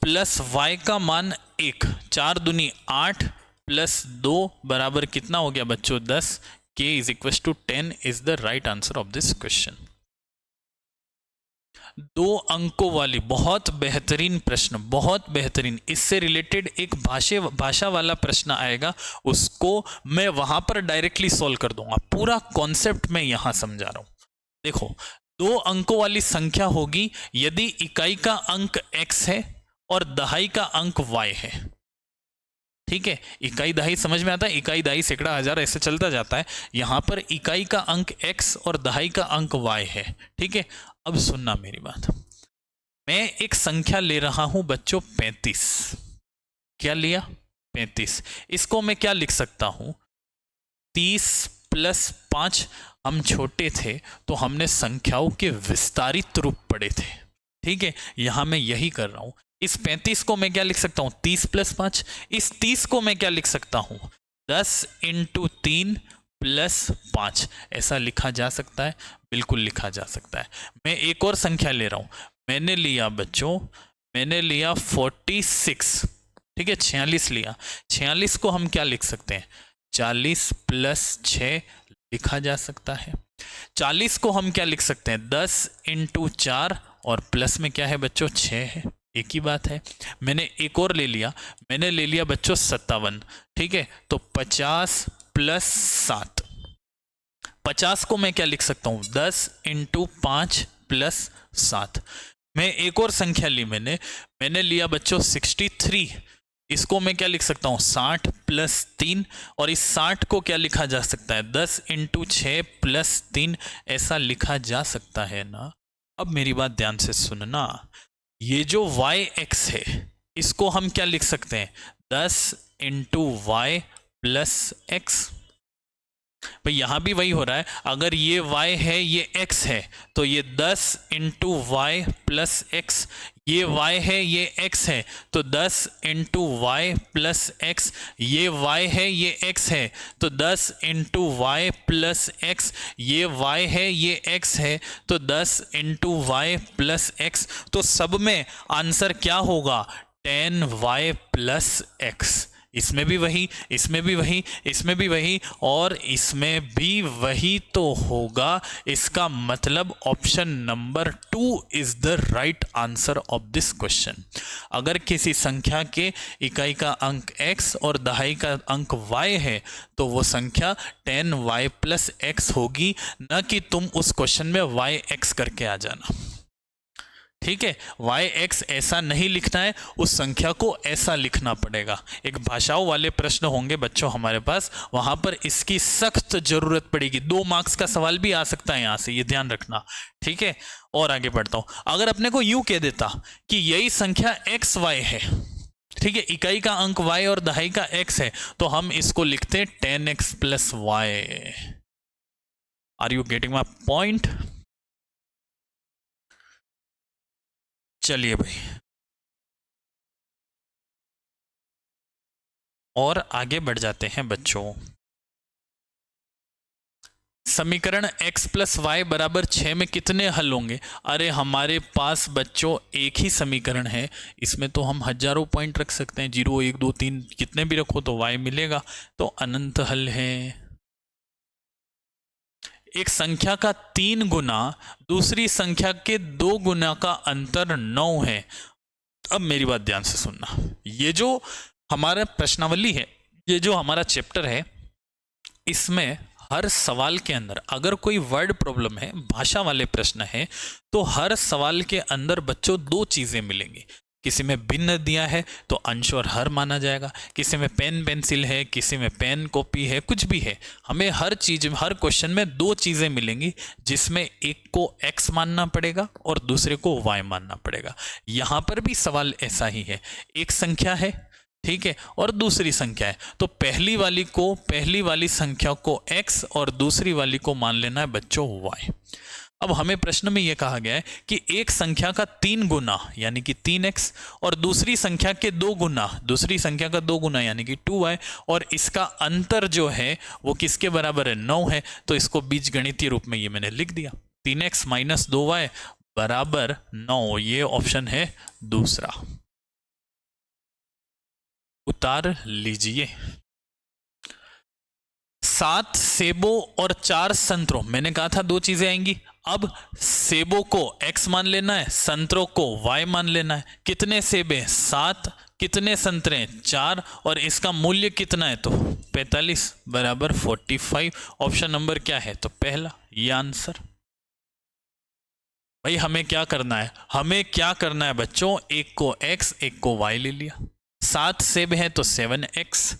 प्लस y का मान 1, 4 दूनी 8 प्लस 2 बराबर कितना हो गया बच्चों 10, k = 10 is the right answer of this question. दो अंकों वाली, बहुत बेहतरीन प्रश्न, बहुत बेहतरीन। इससे रिलेटेड एक भाषा वाला प्रश्न आएगा, उसको मैं वहां पर डायरेक्टली सॉल्व कर दूंगा। पूरा कॉन्सेप्ट मैं यहां समझा रहा हूं। देखो, दो अंकों वाली संख्या होगी यदि इकाई का अंक x है और दहाई का अंक y है। ठीक है, इकाई दहाई समझ में आता है, इकाई दहाई सैकड़ा हजार ऐसे चलता जाता है। यहां पर इकाई का अंक x और दहाई का अंक y है। ठीक है, अब सुनना मेरी बात, मैं एक संख्या ले रहा हूं बच्चों 35। क्या लिया? 35। इसको मैं क्या लिख सकता हूं? 30 + 5। हम छोटे थे तो हमने संख्याओं के विस्तारित रूप पढ़े थे। ठीक है, यहां मैं यही कर रहा हूं। इस 35 को मैं क्या लिख सकता हूं? 30 + 5। इस 30 को मैं क्या लिख सकता हूं? 10 × 3 + 5। ऐसा लिखा जा सकता है, बिल्कुल लिखा जा सकता है। मैं एक और संख्या ले रहा हूं। मैंने लिया बच्चों, मैंने लिया 46। ठीक है, 46 लिया। 46 को हम क्या लिख सकते हैं? 40 + 6 लिखा जा सकता है। 40 को हम क्या लिख सकते हैं? 10 × 4 और प्लस में क्या है बच्चों? 6 है। एक ही बात है। मैंने एक और ले लिया, मैंने ले लिया बच्चों 57। ठीक है, तो 50 + 7। 50 को मैं क्या लिख सकता हूं? 10 × 5 + 7। मैं एक और संख्या ली, मैंने लिया बच्चों 63। इसको मैं क्या लिख सकता हूं? 60 + 3। और इस 60 को क्या लिखा जा सकता है? 10 × 6 + 3 ऐसा लिखा जा सकता है ना। अब मेरी बात ध्यान से सुनना, ये जो yx है इसको हम क्या लिख सकते हैं? 10 × y + x। भाई यहां भी वही हो रहा है, अगर ये y है ये x है तो ये 10 × y + x, ये y है ये x है तो 10 × y + x, ये y है ये x है तो 10 × y + x, ये y है ये x है तो 10 × y + x। तो सब में आंसर क्या होगा? 10y + x। इसमें भी वही, इसमें भी वही, इसमें भी वही और इसमें भी वही तो होगा। इसका मतलब option number 2 is the right answer of this question. अगर किसी संख्या के इकाई का अंक x और दहाई का अंक y है तो वो संख्या 10y + x होगी, न कि तुम उस क्वेश्चन में yx करके आ जाना। ठीक है, yx ऐसा नहीं लिखना है, उस संख्या को ऐसा लिखना पड़ेगा। एक भाषाओं वाले प्रश्न होंगे बच्चों हमारे पास, वहां पर इसकी सख्त जरूरत पड़ेगी। 2 मार्क्स का सवाल भी आ सकता है यहां से, ये ध्यान रखना। ठीक है, और आगे बढ़ता हूं। अगर अपने को यूं कह देता कि यही संख्या xy है, ठीक है, इकाई का अंक y और दहाई का x है, तो हम इसको लिखते 10x + y। Are you getting my point? चलिए भाई, और आगे बढ़ जाते हैं बच्चों। समीकरण x + y = 6 में कितने हल होंगे? अरे हमारे पास बच्चों एक ही समीकरण है, इसमें तो हम हजारों पॉइंट रख सकते हैं, 0 1 2 3 कितने भी रखो तो y मिलेगा, तो अनंत हल है। एक संख्या का 3 गुना दूसरी संख्या के 2 गुना का अंतर 9 है। अब मेरी बात ध्यान से सुनना, ये जो हमारा प्रश्नावली है, ये जो हमारा चैप्टर है, इसमें हर सवाल के अंदर अगर कोई वर्ड प्रॉब्लम है, भाषा वाले प्रश्न है, तो हर सवाल के अंदर बच्चों 2 चीजें मिलेंगी। किसी में भिन्न दिया है तो अंश और हर माना जाएगा, किसी में पेन पेंसिल है, किसी में पेन कॉपी है, कुछ भी है, हमें हर चीज हर क्वेश्चन में 2 चीजें मिलेंगी, जिसमें एक को x मानना पड़ेगा और दूसरे को y मानना पड़ेगा। यहां पर भी सवाल ऐसा ही है, एक संख्या है, ठीक है, और दूसरी संख्या है, तो पहली वाली संख्या को x और दूसरी वाली को मान लेना है बच्चों y। अब हमें प्रश्न में यह कहा गया है कि एक संख्या का 3 गुना यानी कि 3x और दूसरी संख्या के 2 गुना, दूसरी संख्या का 2 गुना यानी कि 2y, और इसका अंतर जो है वो किसके बराबर है? 9 है। तो इसको बीजगणितीय रूप में ये मैंने लिख दिया, 3x - 2y = 9। ये ऑप्शन है दूसरा, उतार लीजिए। 7 सेबों और 4 संतरों, मैंने कहा था 2 चीजें आएंगी, अब सेबों को x मान लेना है, संतरों को y मान लेना है। कितने सेबे? 7। कितने संतरे? 4। और इसका मूल्य कितना है? तो 45 बराबर 45। ऑप्शन नंबर क्या है? तो पहला, ये आंसर। भाई हमें क्या करना है? हमें क्या करना है बच्चों? एक को x एक को y ले लिया। 7 सेब है तो 7x,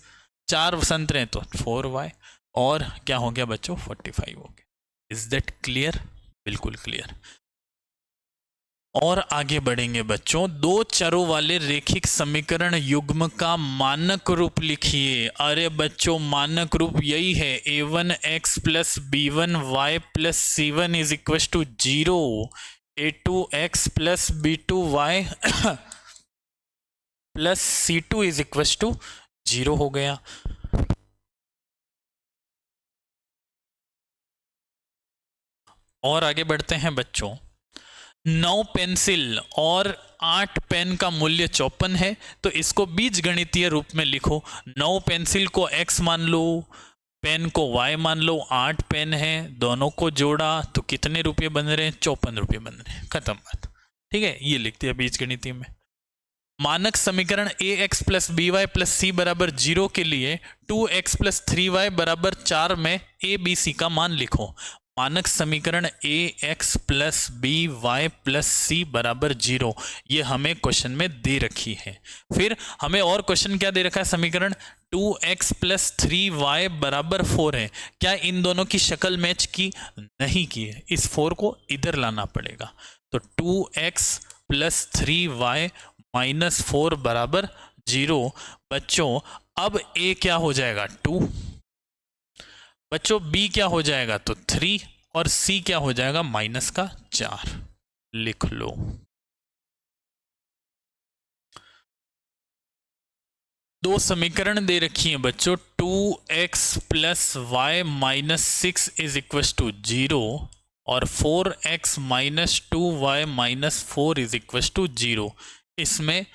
4 संतरे हैं तो 4y, और क्या हो गया बच्चों? 45 हो गया। Is that clear? बिल्कुल क्लियर। और आगे बढ़ेंगे बच्चों। दो चरों वाले रेखिक समीकरण युग्म का मानक रूप लिखिए। अरे बच्चों मानक रूप यही है, a1x plus b1y plus c1 is equal to 0, a2x plus b2y plus c2 is equal to 0 हो गया। और आगे बढ़ते हैं बच्चों। 9 पेंसिल और 8 पेन का मूल्य 54 है, तो इसको बीज गणितीय रूप में लिखो। 9 पेंसिल को x मान लो, पेन को y मान लो, 8 पेन है, दोनों को जोड़ा तो कितने रुपये बन रहे हैं? 54 रुपये बन रहे हैं। खत्म बात। ठीक है, ये लिख दिया बीज गणितीय में। मानक समीकरण ax plus b y plus c बराबर 0 के लिए 2x प्लस 3y बराबर 4 में a b c का मान लिखो। मानक समीकरण ax plus b y plus c बराबर 0, ये हमें क्वेश्चन में दे रखी है। फिर हमें और क्वेश्चन क्या दे रखा है? समीकरण 2x प्लस 3y बराबर 4 है। क्या इन दोनों की शक्ल मैच की? नहीं की है, इस 4 को इधर लाना पड़ेगा। तो 2x प्लस 3y माइनस 4 बराबर 0। बच्चों अब a क्या हो जाएगा? 2। बच्चों b क्या हो जाएगा? तो 3, और c क्या हो जाएगा? माइनस का 4। लिख लो। दो समीकरण दे रखी हैं बच्चों, 2x plus y minus 6 is equal to 0 और 4x minus 2y minus 4 is equal to 0। इसमें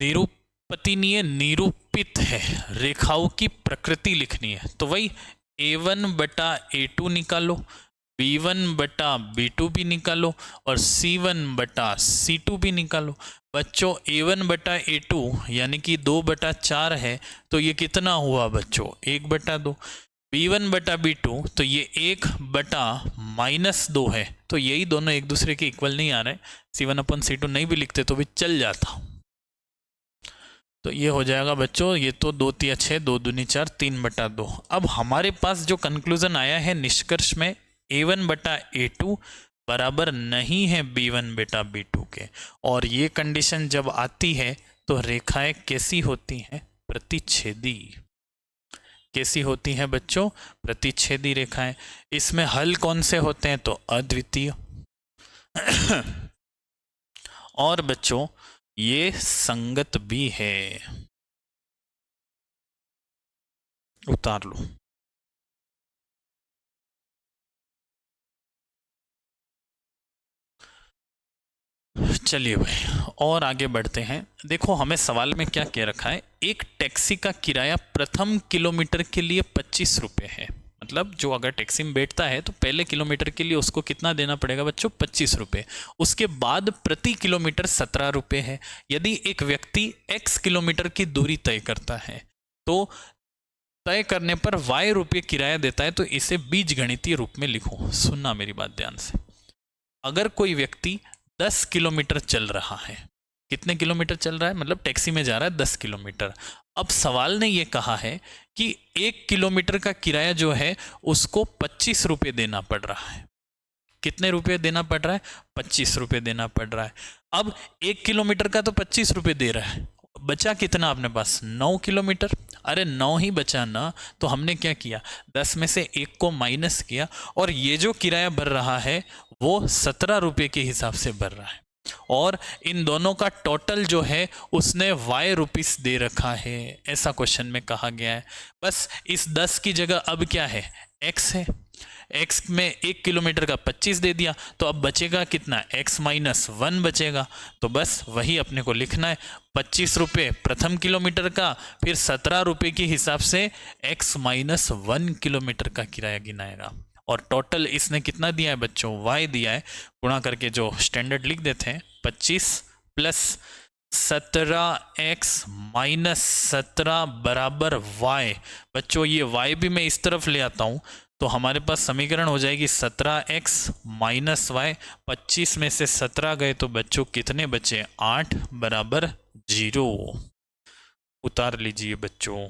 निरूपतीय निरूपित है, रेखाओं की प्रकृति लिखनी है। तो वही a1 बटा a2 निकालो, b1 बटा b2 भी निकालो, और c1 बटा c2 भी निकालो। बच्चों a1 बटा a2 यानी कि 2 बटा 4 है, तो ये कितना हुआ बच्चों? 1 बटा 2। b1 बटा b2 तो ये 1 बटा माइनस 2 है, तो यही दोनों एक दूसरे के इक्वल नहीं आ रहे। c1 अपन c2 नहीं भी लिखते तो भी चल जाता। तो ये हो जाएगा बच्चों, ये तो 2 तिया 6, 2 दूनी 4, 3 बटा 2। अब हमारे पास जो कंक्लूजन आया है निष्कर्ष में, a1 बटा a2 बराबर नहीं है b1 बटा b2 के। और ये कंडीशन जब आती है तो रेखाएं कैसी होती हैं? प्रतिच्छेदी। कैसी होती हैं बच्चों? प्रतिच्छेदी रेखाएं। इसमें हल कौन से होते हैं? तो अद्वितीय। और बच्चों ये संगत भी है। उतार लो। चलिए भाई और आगे बढ़ते हैं। देखो हमें सवाल में क्या कह रखा है, एक टैक्सी का किराया प्रथम किलोमीटर के लिए 25 रुपये है। मतलब जो अगर टैक्सी में बैठता है तो पहले किलोमीटर के लिए उसको कितना देना पड़ेगा बच्चों? 25 रुपये। उसके बाद प्रति किलोमीटर 17 रुपये है। यदि एक व्यक्ति x किलोमीटर की दूरी तय करता है तो तय करने पर y रुपये किराया देता है, तो इसे बीजगणितीय रूप में लिखो। सुनना मेरी बात ध्यान से। अगर कोई व्यक्ति 10 किलोमीटर चल रहा है, कितने किलोमीटर चल रहा है? मतलब टैक्सी में जा रहा है 10 किलोमीटर। अब सवाल ने ये कहा है कि 1 किलोमीटर का किराया जो है उसको 25 रुपये देना पड़ रहा है। कितने रुपये देना पड़ रहा है? 25 रुपये देना पड़ रहा है। अब 1 किलोमीटर का तो 25 रुपये दे रहा है, बचा कितना अपने पास? 9 किलोमीटर। अरे 9 ही बचा ना, तो हमने क्या किया? 10 में से 1 को माइनस किया, और ये जो किराया भर रहा है वो 17 रुपये के हिसाब से भर रहा है। और इन दोनों का टोटल जो है उसने y रुपीस दे रखा है, ऐसा क्वेश्चन में कहा गया है। बस इस 10 की जगह अब क्या है? x है। x में 1 किलोमीटर का 25 दे दिया, तो अब बचेगा कितना? x माइनस 1 बचेगा। तो बस वही अपने को लिखना है, 25 रुपये प्रथम किलोमीटर का, फिर 17 रुपये के हिसाब से x माइनस 1 किलोमीटर का किराया गिनाएगा। और टोटल इसने कितना दिया है बच्चों, y दिया है, गुणा करके जो स्टैंडर्ड लिख देते हैं 25 प्लस 17x माइनस 17 बराबर y। बच्चों ये y भी मैं इस तरफ ले आता हूँ तो हमारे पास समीकरण हो जाएगी 17x माइनस वाई। 25 में से 17 गए तो बच्चों कितने बचे, 8 बराबर 0। उतार लीजिए बच्चों।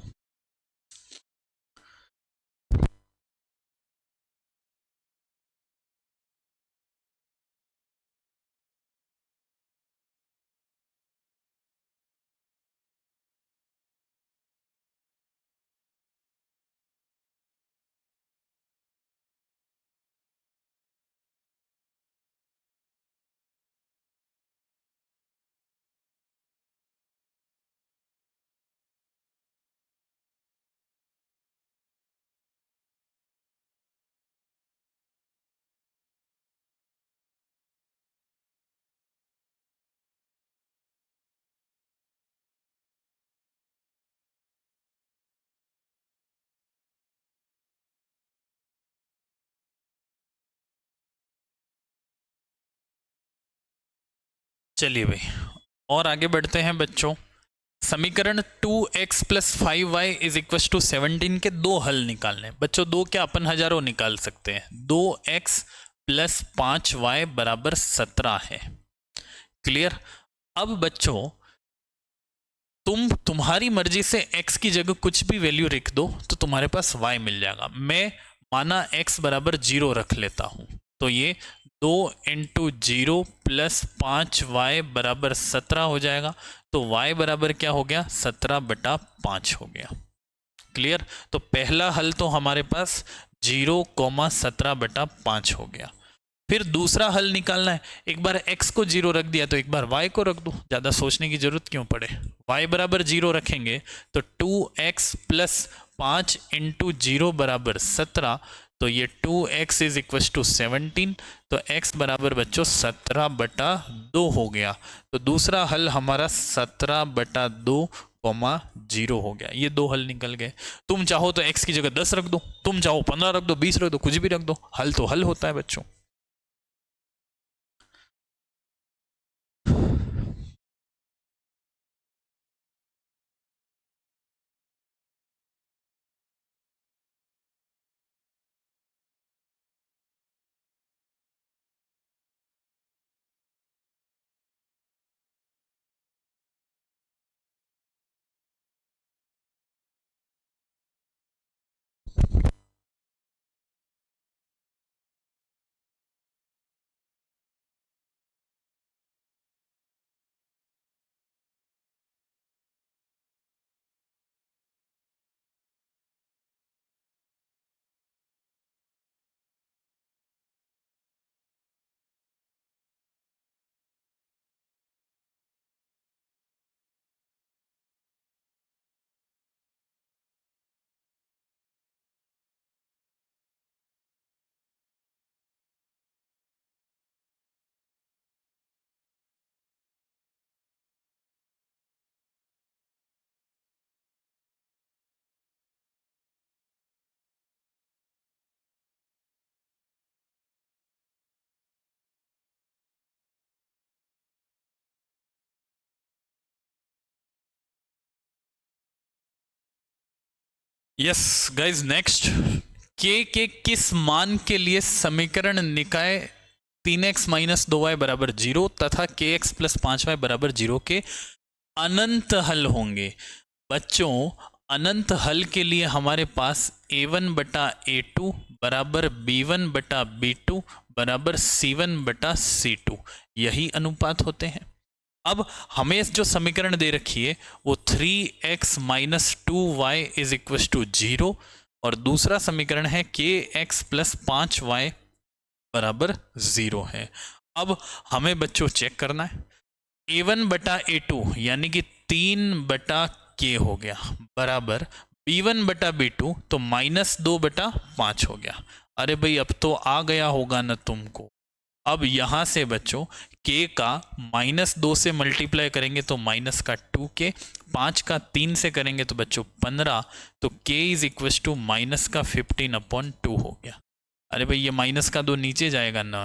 चलिए भाई और आगे बढ़ते हैं बच्चों। समीकरण 2x plus 5y is equal to 17 के दो हल निकालने। बच्चों दो क्या अपन हजारों निकाल सकते हैं। 2x प्लस 5y बराबर 17 है। क्लियर। अब बच्चों तुम्हारी मर्जी से x की जगह कुछ भी वैल्यू लिख दो तो तुम्हारे पास y मिल जाएगा। मैं माना x बराबर 0 रख लेता हूं तो ये 2 इंटू 0 प्लस 5y बराबर 17 हो जाएगा। तो y बराबर क्या हो गया, 17/5 हो गया। क्लियर। तो पहला हल तो हमारे पास 0,17/5 हो गया। फिर दूसरा हल निकालना है। एक बार x को 0 रख दिया तो एक बार y को रख दो, ज़्यादा सोचने की जरूरत क्यों पड़े। y बराबर 0 रखेंगे तो 2x प्लस 5 इंटू 0 बराबर 17। तो ये 2x इज इक्वल टू 17। तो x बराबर बच्चों 17/2 हो गया। तो दूसरा हल हमारा 17/2 0 हो गया। ये दो हल निकल गए। तुम चाहो तो x की जगह 10 रख दो, तुम चाहो 15 रख दो, 20 रख दो, कुछ भी रख दो, हल तो हल होता है बच्चों। यस गाइज नेक्स्ट, के किस मान के लिए समीकरण निकाय 3x माइनस 2y बराबर 0 तथा kx प्लस 5y बराबर 0 के अनंत हल होंगे। बच्चों अनंत हल के लिए हमारे पास a1/a2 बराबर b1/b2 बराबर c1/c2 यही अनुपात होते हैं। अब हमें जो समीकरण दे रखी है वो 3x minus 2y is equal to 0 और दूसरा समीकरण है kx प्लस 5y बराबर 0 है। अब हमें बच्चों चेक करना है a1/a2 यानी कि 3/k हो गया बराबर b1/b2 तो -2/5 हो गया। अरे भाई अब तो आ गया होगा ना तुमको। अब यहां से बच्चों k का -2 से मल्टीप्लाई करेंगे तो माइनस का 2k, 5 का 3 से करेंगे तो बच्चों 15, तो k is equal to minus का 15/2 हो गया। अरे भाई ये माइनस का 2 नीचे जाएगा ना,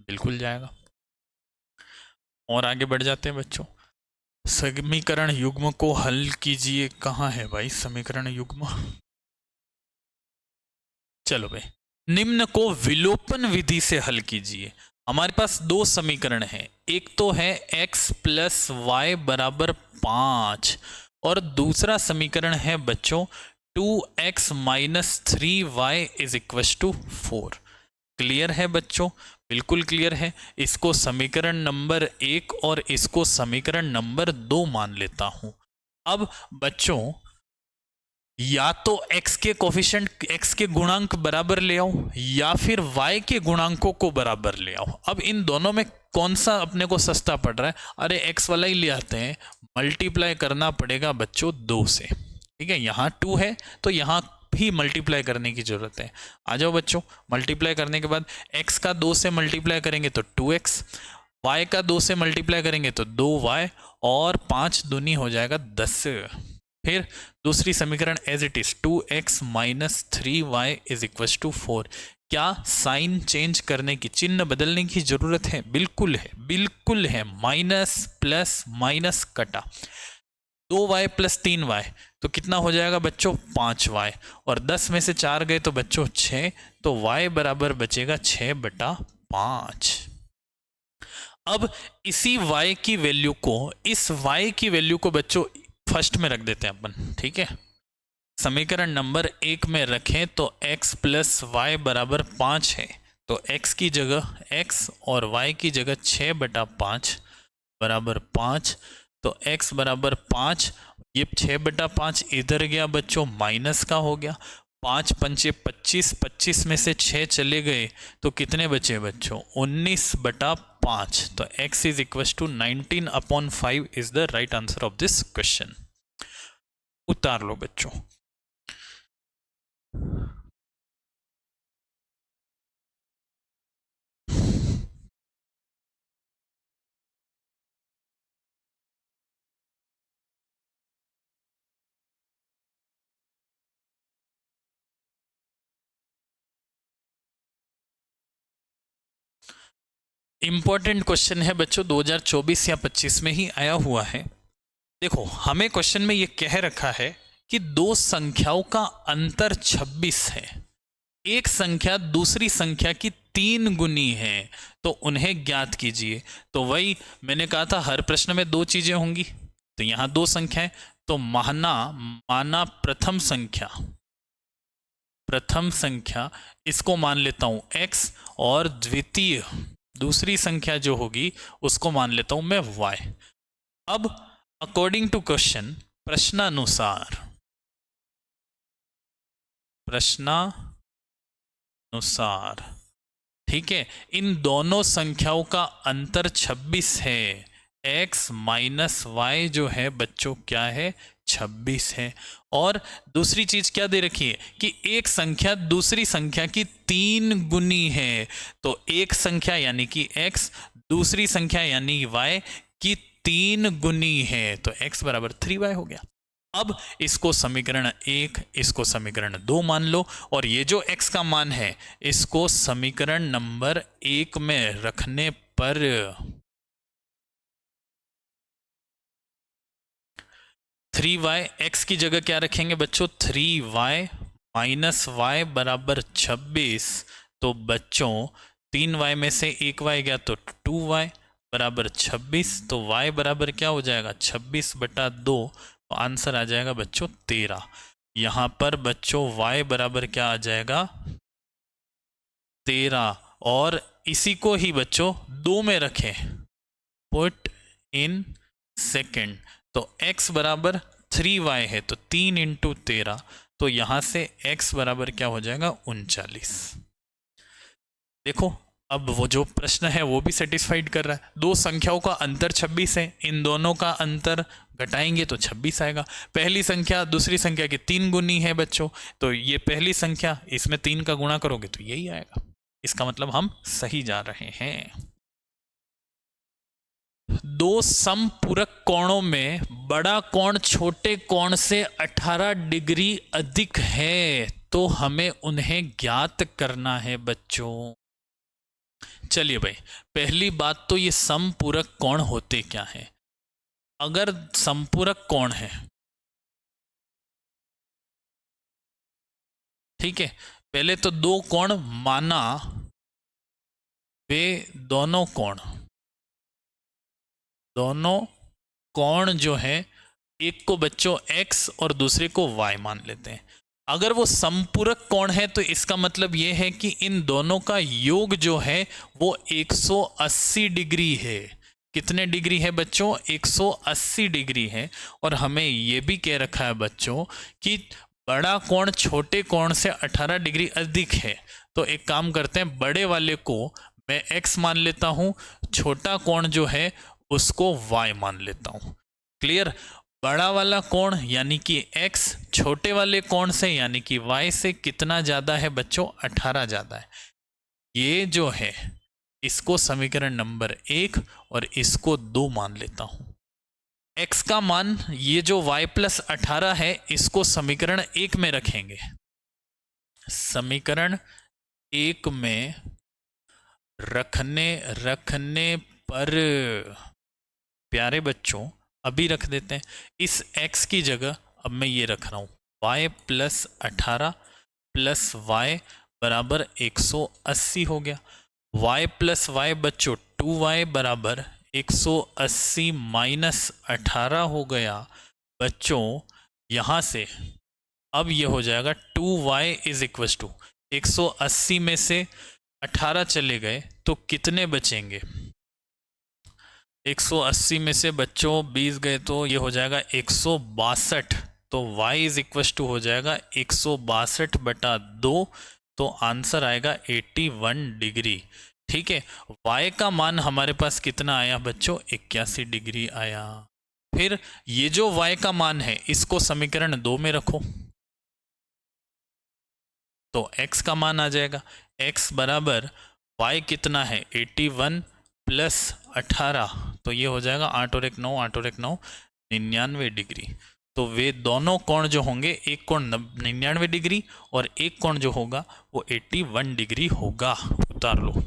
बिल्कुल जाएगा। और आगे बढ़ जाते हैं बच्चों। समीकरण युग्म को हल कीजिए। कहाँ है भाई समीकरण युग्म? चलो भाई, निम्न को विलोपन विधि से हल कीजिए। हमारे पास दो समीकरण हैं, एक तो है x प्लस वाई बराबर 5 और दूसरा समीकरण है बच्चों 2x minus 3y is equal to 4। Clear है बच्चों? बिल्कुल क्लियर है। इसको समीकरण नंबर 1 और इसको समीकरण नंबर 2 मान लेता हूं। अब बच्चों या तो x के कोफिशिएंट, x के गुणांक बराबर ले आओ या फिर y के गुणांकों को बराबर ले आओ। अब इन दोनों में कौन सा अपने को सस्ता पड़ रहा है? अरे x वाला ही ले आते हैं। मल्टीप्लाई करना पड़ेगा बच्चों 2 से, ठीक है। यहाँ 2 है तो यहाँ भी मल्टीप्लाई करने की जरूरत है। आ जाओ बच्चों, मल्टीप्लाई करने के बाद x का 2 से मल्टीप्लाई करेंगे तो 2x, y का 2 से मल्टीप्लाई करेंगे तो 2y और 5 दूनी हो जाएगा 10। फिर दूसरी समीकरण as it is 2x minus 3y is equal to 4। क्या साइन चेंज करने की, चिन्ह बदलने की जरूरत है? बिल्कुल है, बिल्कुल है। माइनस प्लस माइनस कटा 2y प्लस 3y तो कितना हो जाएगा बच्चों? 5y और 10 में से 4 गए तो बच्चों 6, तो y बराबर बचेगा 6/5। अब इसी y की वैल्यू को, इस y की वैल्यू को बच्चों फर्स्ट में रख देते हैं अपन, ठीक है। समीकरण नंबर 1 में रखें तो x प्लस वाई बराबर 5 है, तो x की जगह x और y की जगह 6/5 बराबर 5, तो x बराबर 5। ये 6/5 इधर गया बच्चों, माइनस का हो गया। 5 पंचे 25, 25 में से 6 चले गए तो कितने बचे बच्चों? 19/5। तो x is equal to 19/5 is the right answer of this question. उतार लो बच्चों। इंपॉर्टेंट क्वेश्चन है बच्चों, 2024 या 25 में ही आया हुआ है। देखो हमें क्वेश्चन में ये कह रखा है कि दो संख्याओं का अंतर 26 है, एक संख्या दूसरी संख्या की 3 गुनी है, तो उन्हें ज्ञात कीजिए। तो वही मैंने कहा था, हर प्रश्न में 2 चीजें होंगी। तो यहां 2 संख्याएं, तो माना प्रथम संख्या इसको मान लेता हूं x, और द्वितीय दूसरी संख्या जो होगी उसको मान लेता हूं मैं y। अब अकॉर्डिंग टू क्वेश्चन, प्रश्नानुसार, ठीक है, इन दोनों संख्याओं का अंतर 26 है। x माइनस वाई जो है बच्चों क्या है? 26 है। और दूसरी चीज क्या दे रखी है कि एक संख्या दूसरी संख्या की 3 गुनी है। तो एक संख्या यानी कि x, दूसरी संख्या यानी y की 3 गुनी है, तो x बराबर 3y हो गया। अब इसको समीकरण 1, इसको समीकरण 2 मान लो, और ये जो x का मान है इसको समीकरण नंबर 1 में रखने पर 3y, x की जगह क्या रखेंगे बच्चों? 3y माइनस y बराबर 26। तो बच्चों 3y में से 1y गया तो 2y बराबर 26, तो y बराबर क्या हो जाएगा? 26/2, तो आंसर आ जाएगा बच्चों 13। यहां पर बच्चों y बराबर क्या आ जाएगा? 13। और इसी को ही बच्चों 2 में रखें, पुट इन सेकेंड, तो x बराबर 3y है, तो 3 × 13, तो यहां से x बराबर क्या हो जाएगा? 39। देखो अब वो जो प्रश्न है वो भी सेटिस्फाइड कर रहा है। दो संख्याओं का अंतर 26 है, इन दोनों का अंतर घटाएंगे तो 26 आएगा। पहली संख्या दूसरी संख्या की 3 गुनी है बच्चों, तो ये पहली संख्या, इसमें 3 का गुणा करोगे तो यही आएगा। इसका मतलब हम सही जा रहे हैं। दो समपूरक कोणों में बड़ा कोण छोटे कोण से 18 डिग्री अधिक है, तो हमें उन्हें ज्ञात करना है बच्चों। चलिए भाई, पहली बात तो ये समपूरक कोण होते क्या है। अगर समपूरक कोण है, ठीक है, पहले तो दो कोण माना, वे दोनों कोण जो है, एक को बच्चों x और दूसरे को y मान लेते हैं। अगर वो समपूरक कोण है तो इसका मतलब ये है कि इन दोनों का योग जो है वो 180 डिग्री है। कितने डिग्री है बच्चों? 180 डिग्री है। और हमें ये भी कह रखा है बच्चों कि बड़ा कोण छोटे कोण से 18 डिग्री अधिक है। तो एक काम करते हैं, बड़े वाले को मैं x मान लेता हूं, छोटा कोण जो है उसको y मान लेता हूं। क्लियर? बड़ा वाला कोण यानी कि x छोटे वाले कोण से यानी कि y से कितना ज्यादा है बच्चों? 18 ज्यादा है। ये जो है इसको समीकरण नंबर 1 और इसको 2 मान लेता हूं। x का मान, ये जो y प्लस 18 है, इसको समीकरण 1 में रखेंगे। समीकरण 1 में रखने पर प्यारे बच्चों अभी रख देते हैं। इस x की जगह अब मैं ये रख रहा हूं, y प्लस 18 प्लस y बराबर 180 हो गया। y प्लस y बच्चों 2y बराबर 180 माइनस 18 हो गया बच्चों। यहां से अब ये हो जाएगा 2y इज इक्वल टू 180 में से 18 चले गए तो कितने बचेंगे? 180 में से बच्चों 20 गए तो ये हो जाएगा 162। तो y इज इक्वल टू हो जाएगा 162/2। तो आंसर आएगा 81 डिग्री। ठीक है, y का मान हमारे पास कितना आया बच्चों? 81 डिग्री आया। फिर ये जो y का मान है इसको समीकरण 2 में रखो तो x का मान आ जाएगा। x बराबर y कितना है? 81 प्लस 18, तो ये हो जाएगा 8 और 1 9, 8 और 1 9, 99 डिग्री। तो वे दोनों कोण जो होंगे, एक कोण 99 डिग्री और एक कोण जो होगा वो 81 डिग्री होगा। उतार लो।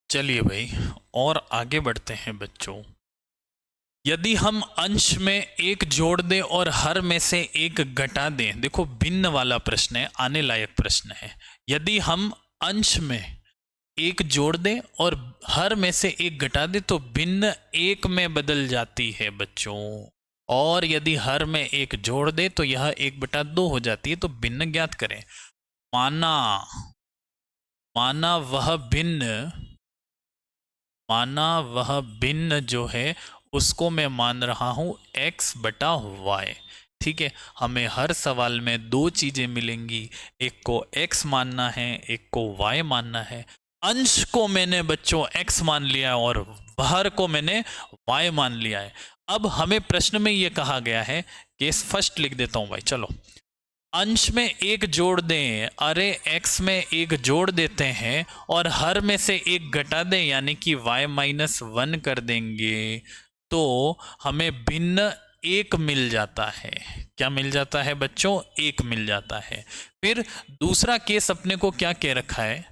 चलिए भाई और आगे बढ़ते हैं बच्चों। यदि हम अंश में एक जोड़ दें और हर में से एक घटा दें, देखो भिन्न वाला प्रश्न है, आने लायक प्रश्न है। यदि हम अंश में एक जोड़ दें और हर में से एक घटा दें तो भिन्न एक में बदल जाती है बच्चों। और यदि हर में एक जोड़ दे तो यह 1/2 हो जाती है। तो भिन्न ज्ञात करें। माना वह भिन्न जो है उसको मैं मान रहा हूं x/y। ठीक है, हमें हर सवाल में दो चीजें मिलेंगी, एक को x मानना है, एक को y मानना है। अंश को मैंने बच्चों x मान लिया और बाहर को मैंने y मान लिया है। अब हमें प्रश्न में ये कहा गया है, केस फर्स्ट लिख देता हूं भाई, चलो। अंश में एक जोड़ दें, अरे x में एक जोड़ देते हैं और हर में से एक घटा दें, यानी कि y-1 कर देंगे, तो हमें भिन्न एक मिल जाता है। क्या मिल जाता है बच्चों? एक मिल जाता है। फिर दूसरा केस अपने को क्या कह रखा है,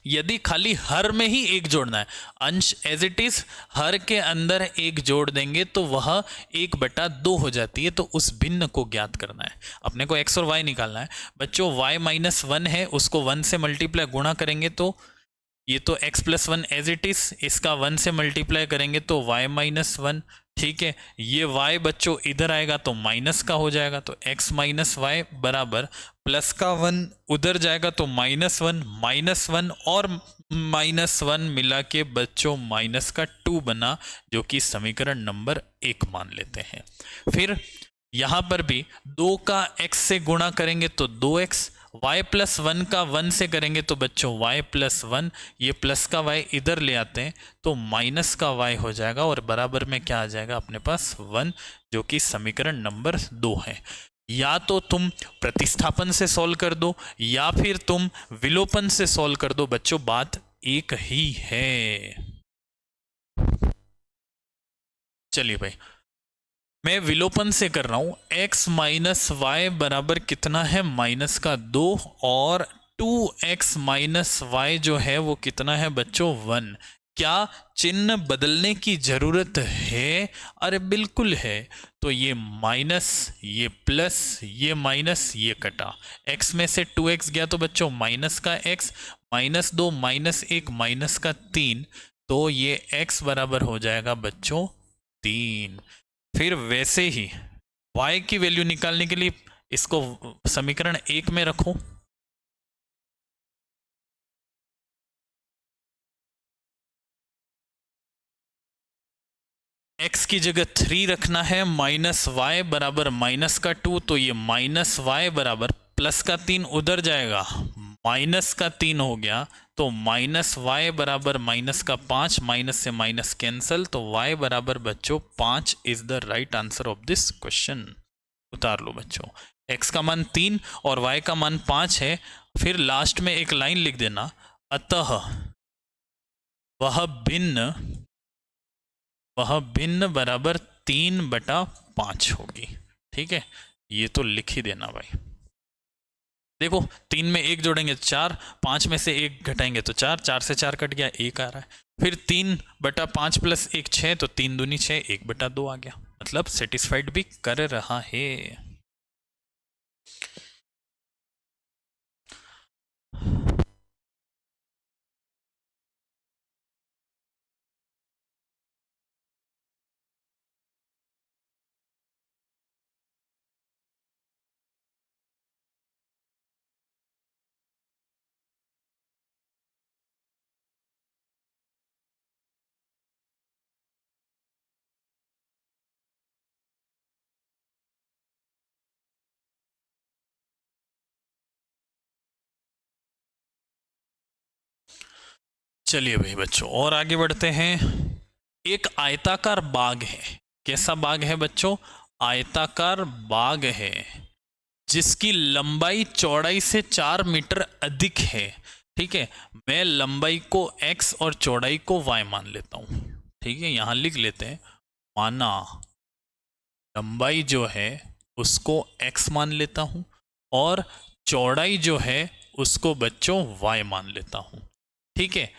यदि खाली हर में ही एक जोड़ना है, अंश एज इट इज हर के अंदर एक जोड़ देंगे तो वह 1/2 हो जाती है, तो उस भिन्न को ज्ञात करना है। अपने को x और y निकालना है बच्चों। y-1 है, उसको 1 से मल्टीप्लाई गुणा करेंगे तो ये तो x+1 एज इट इज, इसका 1 से मल्टीप्लाई करेंगे तो y-1, ठीक है। ये y बच्चों इधर आएगा तो माइनस का हो जाएगा, तो x माइनस वाई बराबर प्लस का 1 उधर जाएगा तो -1 और -1 मिला के बच्चों माइनस का 2 बना, जो कि समीकरण नंबर 1 मान लेते हैं। फिर यहां पर भी 2 का x से गुणा करेंगे तो 2x, y+1 का 1 से करेंगे तो बच्चों y+1, ये प्लस का y इधर ले आते हैं तो माइनस का y हो जाएगा और बराबर में क्या आ जाएगा अपने पास 1, जो कि समीकरण नंबर 2 है। या तो तुम प्रतिस्थापन से सॉल्व कर दो या फिर तुम विलोपन से सॉल्व कर दो बच्चों, बात एक ही है। चलिए भाई, मैं विलोपन से कर रहा हूं। x माइनस वाई बराबर कितना है? -2 और 2x माइनस वाई जो है वो कितना है बच्चों? 1। क्या चिन्ह बदलने की जरूरत है? अरे बिल्कुल है। तो ये माइनस, ये प्लस, ये माइनस, ये कटा, x में से 2x गया तो बच्चों माइनस का x, -2 -1 माइनस का 3, तो ये x बराबर हो जाएगा बच्चों 3। फिर वैसे ही y की वैल्यू निकालने के लिए इसको समीकरण 1 में रखो। x की जगह 3 रखना है, -y बराबर माइनस का 2, तो ये -y बराबर प्लस का 3 उधर जाएगा, माइनस का 3 हो गया, तो -y बराबर माइनस का 5, माइनस से माइनस कैंसल, तो y बराबर बच्चों 5 is the right answer of this question. उतार लो बच्चों, x का मान 3 और y का मान 5 है। फिर लास्ट में एक लाइन लिख देना, अतः वह भिन्न बराबर 3/5 होगी। ठीक है, ये तो लिख ही देना भाई। देखो 3 में 1 जोड़ेंगे 4, 5 में से 1 घटाएंगे तो 4, 4 से 4 कट गया, 1 आ रहा है। फिर 3/5 प्लस 1 6, तो 3 दूनी 6, 1/2 आ गया, मतलब सेटिस्फाइड भी कर रहा है। चलिए भाई बच्चों, और आगे बढ़ते हैं। एक आयताकार बाग है। कैसा बाग है बच्चों? आयताकार बाग है जिसकी लंबाई चौड़ाई से 4 मीटर अधिक है। ठीक है, मैं लंबाई को x और चौड़ाई को y मान लेता हूं। ठीक है, यहां लिख लेते हैं, माना लंबाई जो है उसको x मान लेता हूं और चौड़ाई जो है उसको बच्चों y मान लेता हूं। ठीक है,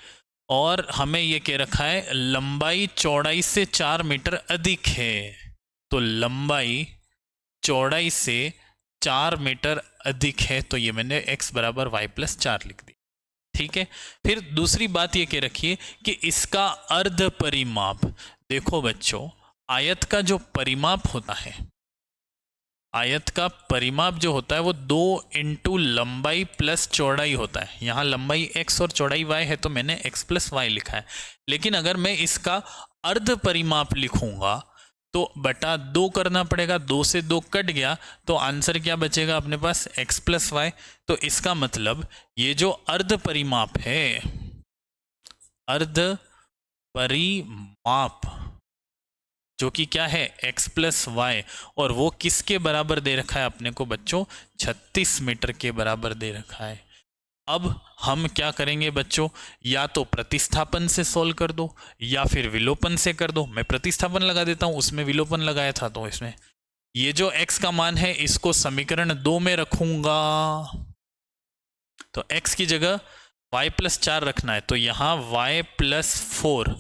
और हमें ये कह रखा है लंबाई चौड़ाई से 4 मीटर अधिक है, तो लंबाई चौड़ाई से 4 मीटर अधिक है, तो ये मैंने x बराबर y+4 लिख दी। ठीक है, फिर दूसरी बात ये कह रखिए कि इसका अर्ध परिमाप। देखो बच्चों, आयत का जो परिमाप होता है, आयत का परिमाप जो होता है वो 2 इंटू लंबाई प्लस चौड़ाई होता है। यहाँ लंबाई x और चौड़ाई y है तो मैंने x+y लिखा है, लेकिन अगर मैं इसका अर्ध परिमाप लिखूंगा तो बटा 2 करना पड़ेगा, 2 से 2 कट गया तो आंसर क्या बचेगा अपने पास, x प्लस वाई। तो इसका मतलब ये जो अर्ध परिमाप है, अर्ध परिमाप जो कि क्या है x प्लस वाई, और वो किसके बराबर दे रखा है अपने को बच्चों, 36 मीटर के बराबर दे रखा है। अब हम क्या करेंगे बच्चों, या तो प्रतिस्थापन से सॉल्व कर दो या फिर विलोपन से कर दो। मैं प्रतिस्थापन लगा देता हूं, उसमें विलोपन लगाया था, तो इसमें ये जो x का मान है इसको समीकरण 2 में रखूंगा, तो x की जगह y प्लस 4 रखना है, तो यहां y प्लस 4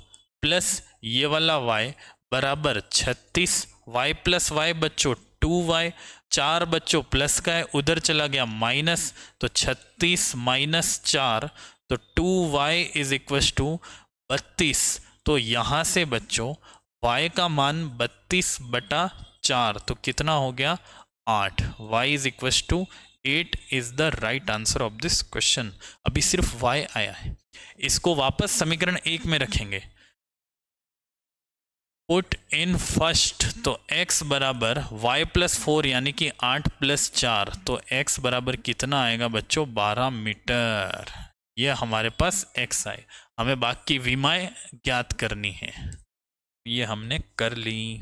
प्लस ये वाला y बराबर 36, y प्लस वाई बच्चों 2y, 4 बच्चों प्लस का है, उधर चला गया माइनस, तो 36 माइनस 4, तो 2y इज इक्वल टू 32। तो यहाँ से बच्चों y का मान 32/4, तो कितना हो गया 8, y is equal to 8 is the right answer of this question. अभी सिर्फ y आया है, इसको वापस समीकरण 1 में रखेंगे, पुट इन फर्स्ट, तो x बराबर y प्लस 4 यानी कि 8 प्लस 4, तो x बराबर कितना आएगा बच्चों, 12 मीटर। ये हमारे पास x आए, हमें बाकी विमाएं ज्ञात करनी है, ये हमने कर ली।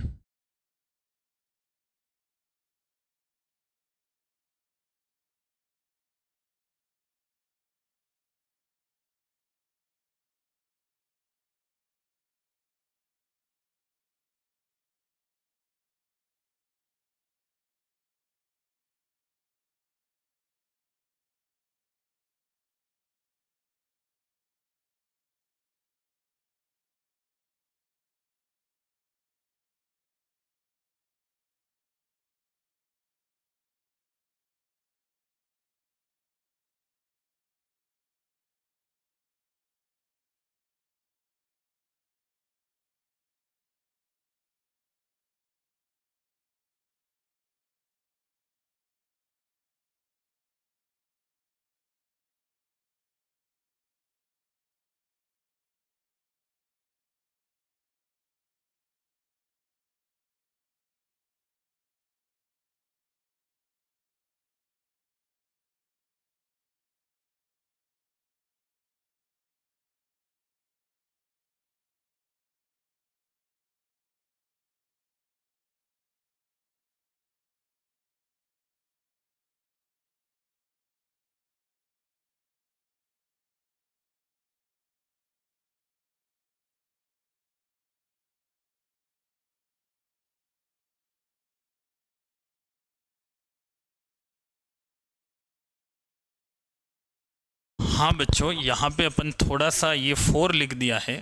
हाँ बच्चों, यहाँ पे अपन थोड़ा सा ये 4 लिख दिया है,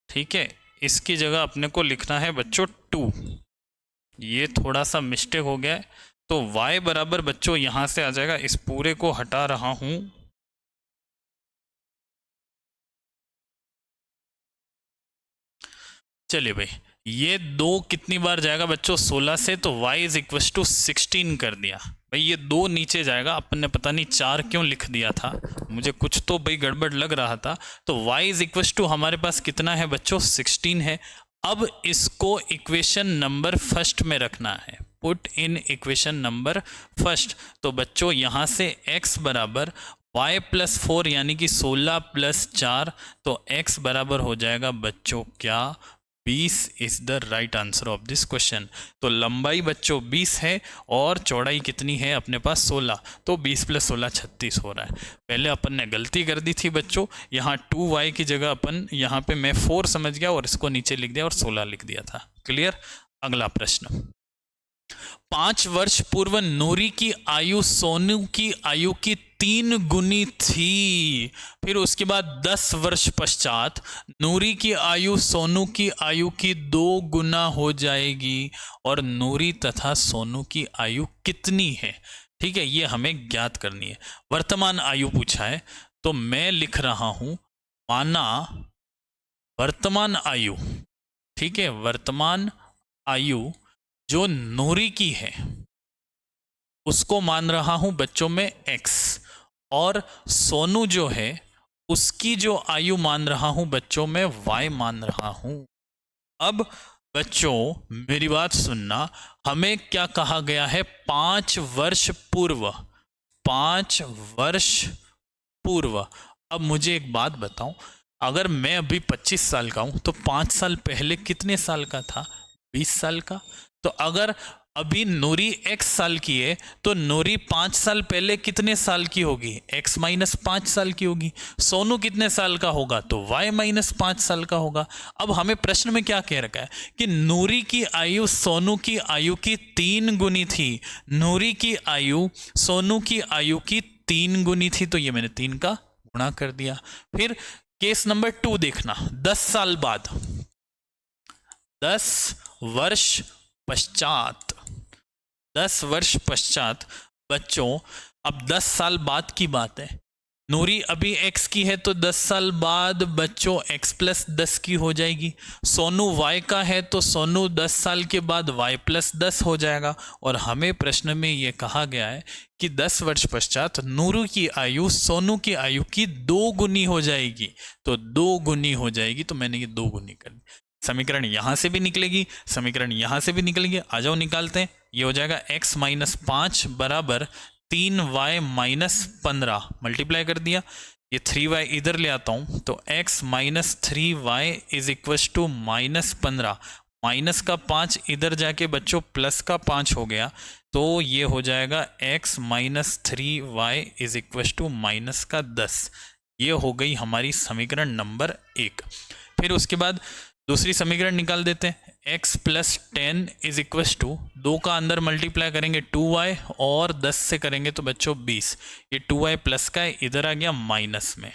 ठीक है, इसकी जगह अपने को लिखना है बच्चों 2, ये थोड़ा सा मिस्टेक हो गया है, तो y बराबर बच्चों यहाँ से आ जाएगा, इस पूरे को हटा रहा हूँ, चलिए भाई, ये 2 कितनी बार जाएगा बच्चों, 16 से, तो y इज इक्वल टू 16 कर दिया भाई, ये 2 नीचे जाएगा, अपन ने पता नहीं 4 क्यों लिख दिया था, मुझे कुछ तो भाई गड़बड़ लग रहा था, तो y इज इक्वल टू हमारे पास कितना है बच्चों, 16 है। अब इसको इक्वेशन नंबर फर्स्ट में रखना है, put in equation number first, तो बच्चों यहाँ से x बराबर y प्लस 4 यानी कि 16 प्लस 4, तो x बराबर हो जाएगा बच्चों क्या, 20 is the right answer of this question. तो लंबाई बच्चों 20 है और चौड़ाई कितनी है अपने पास 16, तो 20 प्लस 16 36 हो रहा है। पहले अपन ने गलती कर दी थी बच्चों, यहाँ 2y की जगह अपन यहाँ पे मैं 4 समझ गया और इसको नीचे लिख दिया और 16 लिख दिया था। क्लियर। अगला प्रश्न, 5 वर्ष पूर्व नूरी की आयु सोनू की आयु की 3 गुनी थी, फिर उसके बाद 10 वर्ष पश्चात नूरी की आयु सोनू की आयु की 2 गुना हो जाएगी, और नूरी तथा सोनू की आयु कितनी है। ठीक है, ये हमें ज्ञात करनी है। वर्तमान आयु पूछा है, तो मैं लिख रहा हूं माना वर्तमान आयु, ठीक है, वर्तमान आयु जो नूरी की है उसको मान रहा हूं बच्चों में x, और सोनू जो है उसकी जो आयु मान रहा हूं बच्चों में y मान रहा हूं। अब बच्चों मेरी बात सुनना, हमें क्या कहा गया है? 5 वर्ष पूर्व, 5 वर्ष पूर्व। अब मुझे एक बात बताओ, अगर मैं अभी 25 साल का हूं तो 5 साल पहले कितने साल का था? 20 साल का। तो अगर अभी नूरी x साल की है तो नूरी 5 साल पहले कितने साल की होगी? x माइनस 5 साल की होगी। सोनू कितने साल का होगा? तो y माइनस 5 साल का होगा। अब हमें प्रश्न में क्या कह रखा है कि नूरी की आयु सोनू की आयु की 3 गुनी थी। नूरी की आयु सोनू की आयु की 3 गुनी थी, तो ये मैंने 3 का गुणा कर दिया। फिर केस नंबर 2 देखना, 10 साल बाद, 10 वर्ष पश्चात, 10 वर्ष पश्चात बच्चों, अब 10 साल बाद की बात है। नूरी अभी x की है तो 10 साल बाद बच्चों x प्लस 10 की हो जाएगी। सोनू y का है तो सोनू 10 साल के बाद y प्लस 10 हो जाएगा। और हमें प्रश्न में यह कहा गया है कि 10 वर्ष पश्चात नूरू की आयु सोनू की आयु की 2 गुनी हो जाएगी। तो 2 गुनी हो जाएगी, तो मैंने ये 2 गुनी कर दी। समीकरण यहां से भी निकलेगी, समीकरण यहां से भी निकलेगी। आ जाओ निकालते हैं। ये हो जाएगा x माइनस 5 बराबर 3y माइनस 15, मल्टीप्लाई कर दिया। ये 3y इधर ले आता हूं तो x minus 3y is equal to minus 15, minus का 5 इधर जाके बच्चों प्लस का 5 हो गया, तो ये हो जाएगा x minus 3y is equal to minus का 10। ये हो गई हमारी समीकरण नंबर 1। फिर उसके बाद दूसरी समीकरण निकाल देते हैं। x plus 10 is equal to 2 का अंदर मल्टीप्लाई करेंगे 2y और 10 से करेंगे तो बच्चों 20। ये 2y प्लस का है, इधर आ गया माइनस में।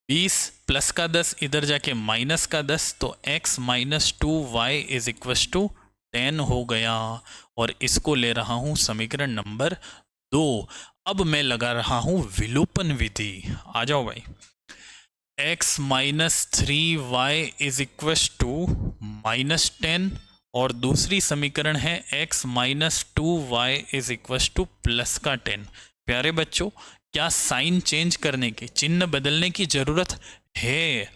20 प्लस का 10 इधर जाके माइनस का 10, तो x minus 2y is equal to 10 हो गया। और इसको ले रहा हूं समीकरण नंबर 2। अब मैं लगा रहा हूं विलोपन विधि। आ जाओ भाई। x minus 3y is equal to minus 10 और दूसरी समीकरण है x minus 2y is equal to plus का 10। प्यारे बच्चों, क्या साइन चेंज करने की, चिन्ह बदलने की जरूरत है?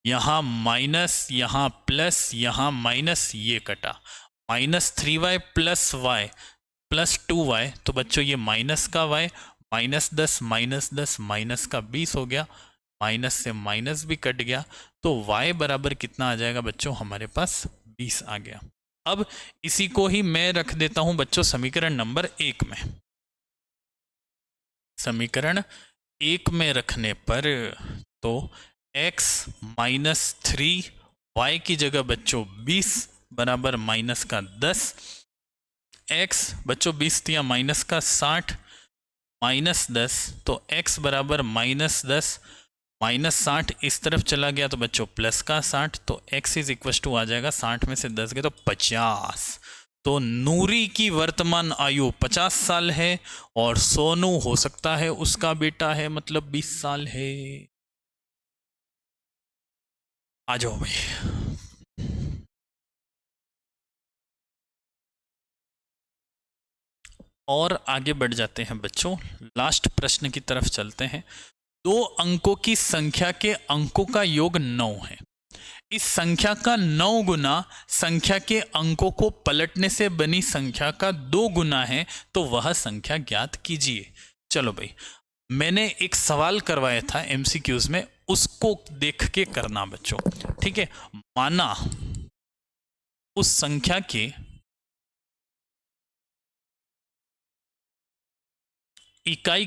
यहाँ माइनस, यहाँ प्लस, यहाँ माइनस, ये कटा। Minus 3y plus y plus 2y, तो बच्चों ये माइनस का y, माइनस 10 माइनस 10 माइनस का 20 हो गया। माइनस से माइनस भी कट गया, तो y बराबर कितना आ जाएगा बच्चों? हमारे पास 20 आ गया। अब इसी को ही मैं रख देता हूं बच्चों समीकरण नंबर 1 में। समीकरण 1 में रखने पर तो x माइनस 3y की जगह बच्चों 20 बराबर माइनस का 10। x बच्चों 20 दिया माइनस का 60 माइनस 10, तो x बराबर माइनस 10 माइनस 60 इस तरफ चला गया तो बच्चों प्लस का 60, तो x इज इक्व टू आ जाएगा 60 में से 10 गए तो 50। तो नूरी की वर्तमान आयु 50 साल है और सोनू हो सकता है उसका बेटा है, मतलब 20 साल है। आ जाओ भाई। और आगे बढ़ जाते हैं बच्चों, लास्ट प्रश्न की तरफ चलते हैं। 2 अंकों की संख्या के अंकों का योग 9 है। इस संख्या का 9 गुना संख्या के अंकों को पलटने से बनी संख्या का 2 गुना है, तो वह संख्या ज्ञात कीजिए। चलो भाई, मैंने एक सवाल करवाया था एमसीक्यूज में, उसको देख के करना बच्चों, ठीक है। माना उस संख्या के इकाई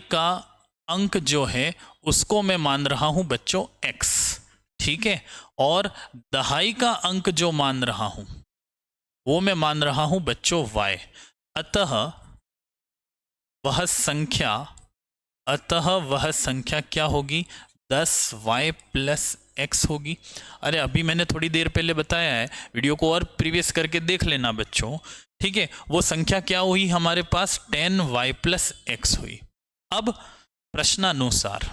का अंक जो है उसको मैं मान रहा हूं बच्चों x, ठीक है। और दहाई का अंक जो मान रहा हूं वो मैं मान रहा हूं बच्चों y। अतः वह संख्या क्या होगी? 10y प्लस x होगी। अरे अभी मैंने थोड़ी देर पहले बताया है, वीडियो को और प्रीवियस करके देख लेना बच्चों, ठीक है। वो संख्या क्या हुई हमारे पास? 10y प्लस x हुई। अब प्रश्नानुसार,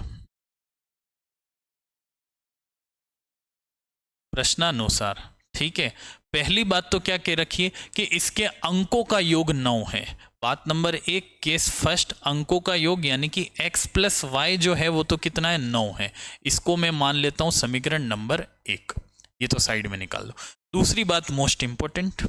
ठीक है, पहली बात तो क्या कह रखी है कि इसके अंकों का योग 9 है। बात नंबर 1, केस फर्स्ट, अंकों का योग यानी कि x प्लस वाई जो है वो तो कितना है, 9 है। इसको मैं मान लेता हूं समीकरण नंबर 1। ये तो साइड में निकाल दो। दूसरी बात मोस्ट इंपॉर्टेंट,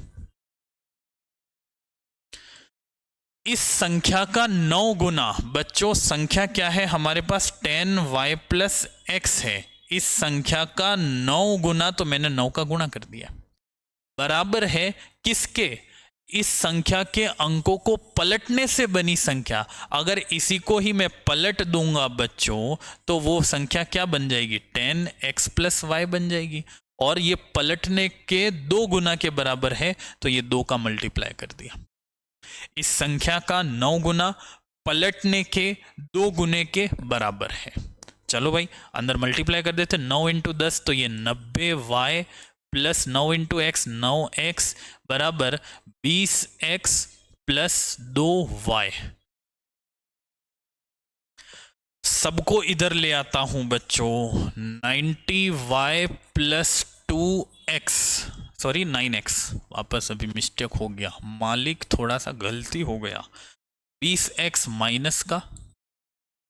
इस संख्या का 9 गुना, बच्चों संख्या क्या है हमारे पास, 10y प्लस एक्स है। इस संख्या का 9 गुना, तो मैंने 9 का गुणा कर दिया, बराबर है किसके, इस संख्या के अंकों को पलटने से बनी संख्या। अगर इसी को ही मैं पलट दूंगा बच्चों, तो वो संख्या क्या बन जाएगी, 10x प्लस वाई बन जाएगी। और ये पलटने के 2 गुना के बराबर है, तो ये 2 का मल्टीप्लाई कर दिया। इस संख्या का 9 गुना पलटने के 2 गुने के बराबर है। चलो भाई अंदर मल्टीप्लाई कर देते, 9 इंटू 10 तो ये 90y plus 9 into x 9x बराबर 20x प्लस 2y। सबको इधर ले आता हूं बच्चों, 90y plus 2x, sorry 9x, वापस अभी मिस्टेक हो गया, मालिक थोड़ा सा गलती हो गया, 20x माइनस का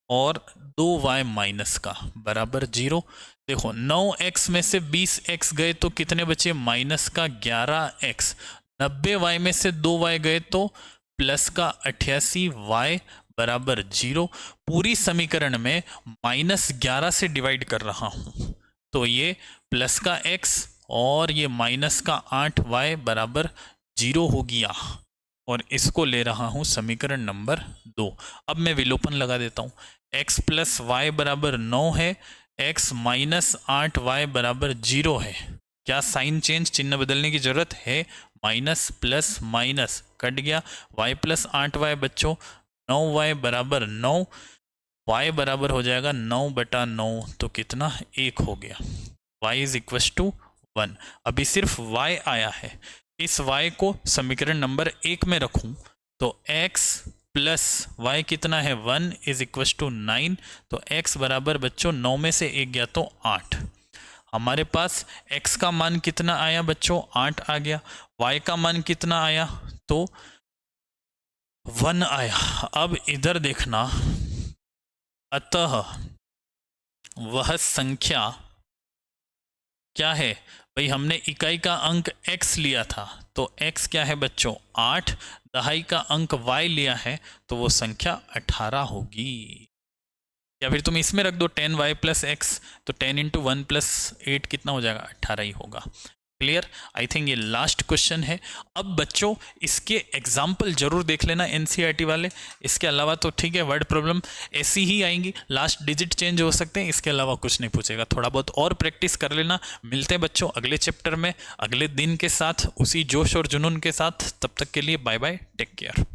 और 2y माइनस का बराबर 0। देखो 9x में से 20x गए तो कितने बचे, माइनस का 11x। 90y में से 2y गए तो प्लस का 88y बराबर 0। पूरी समीकरण में -11 से डिवाइड कर रहा हूं, तो ये प्लस का x और ये माइनस का 8y बराबर 0 हो गया। और इसको ले रहा हूं समीकरण नंबर 2। अब मैं विलोपन लगा देता हूं, x प्लस वाई बराबर 9 है, x माइनस 8y बराबर 0 है। क्या साइन चेंज, चिन्ह बदलने की जरूरत है, माइनस प्लस माइनस कट गया, y प्लस 8y बच्चों 9y बराबर 9, y बराबर हो जाएगा 9/9, तो कितना 1 हो गया, y इज इक्वल टू 1। अभी सिर्फ y आया है, इस y को समीकरण नंबर 1 में रखूं तो x प्लस y कितना है, 1 इज इक्वल टू 9, तो x बराबर बच्चों 9 में से 1 गया तो 8। हमारे पास x का मान कितना आया बच्चों, 8 आ गया, y का मान कितना आया तो 1 आया। अब इधर देखना, अतः वह संख्या क्या है भाई, हमने इकाई का अंक x लिया था, तो x क्या है बच्चों 8, दहाई का अंक y लिया है, तो वो संख्या 18 होगी। या फिर तुम इसमें रख दो 10y प्लस एक्स, तो 10 इंटू 1 प्लस 8 कितना हो जाएगा, 18 ही होगा। क्लियर, आई थिंक ये लास्ट क्वेश्चन है। अब बच्चों इसके एग्जाम्पल जरूर देख लेना एनसीईआरटी वाले, इसके अलावा तो ठीक है वर्ड प्रॉब्लम ऐसी ही आएंगी, लास्ट डिजिट चेंज हो सकते हैं, इसके अलावा कुछ नहीं पूछेगा। थोड़ा बहुत और प्रैक्टिस कर लेना। मिलते हैं बच्चों अगले चैप्टर में अगले दिन के साथ, उसी जोश और जुनून के साथ। तब तक के लिए बाय बाय, टेक केयर।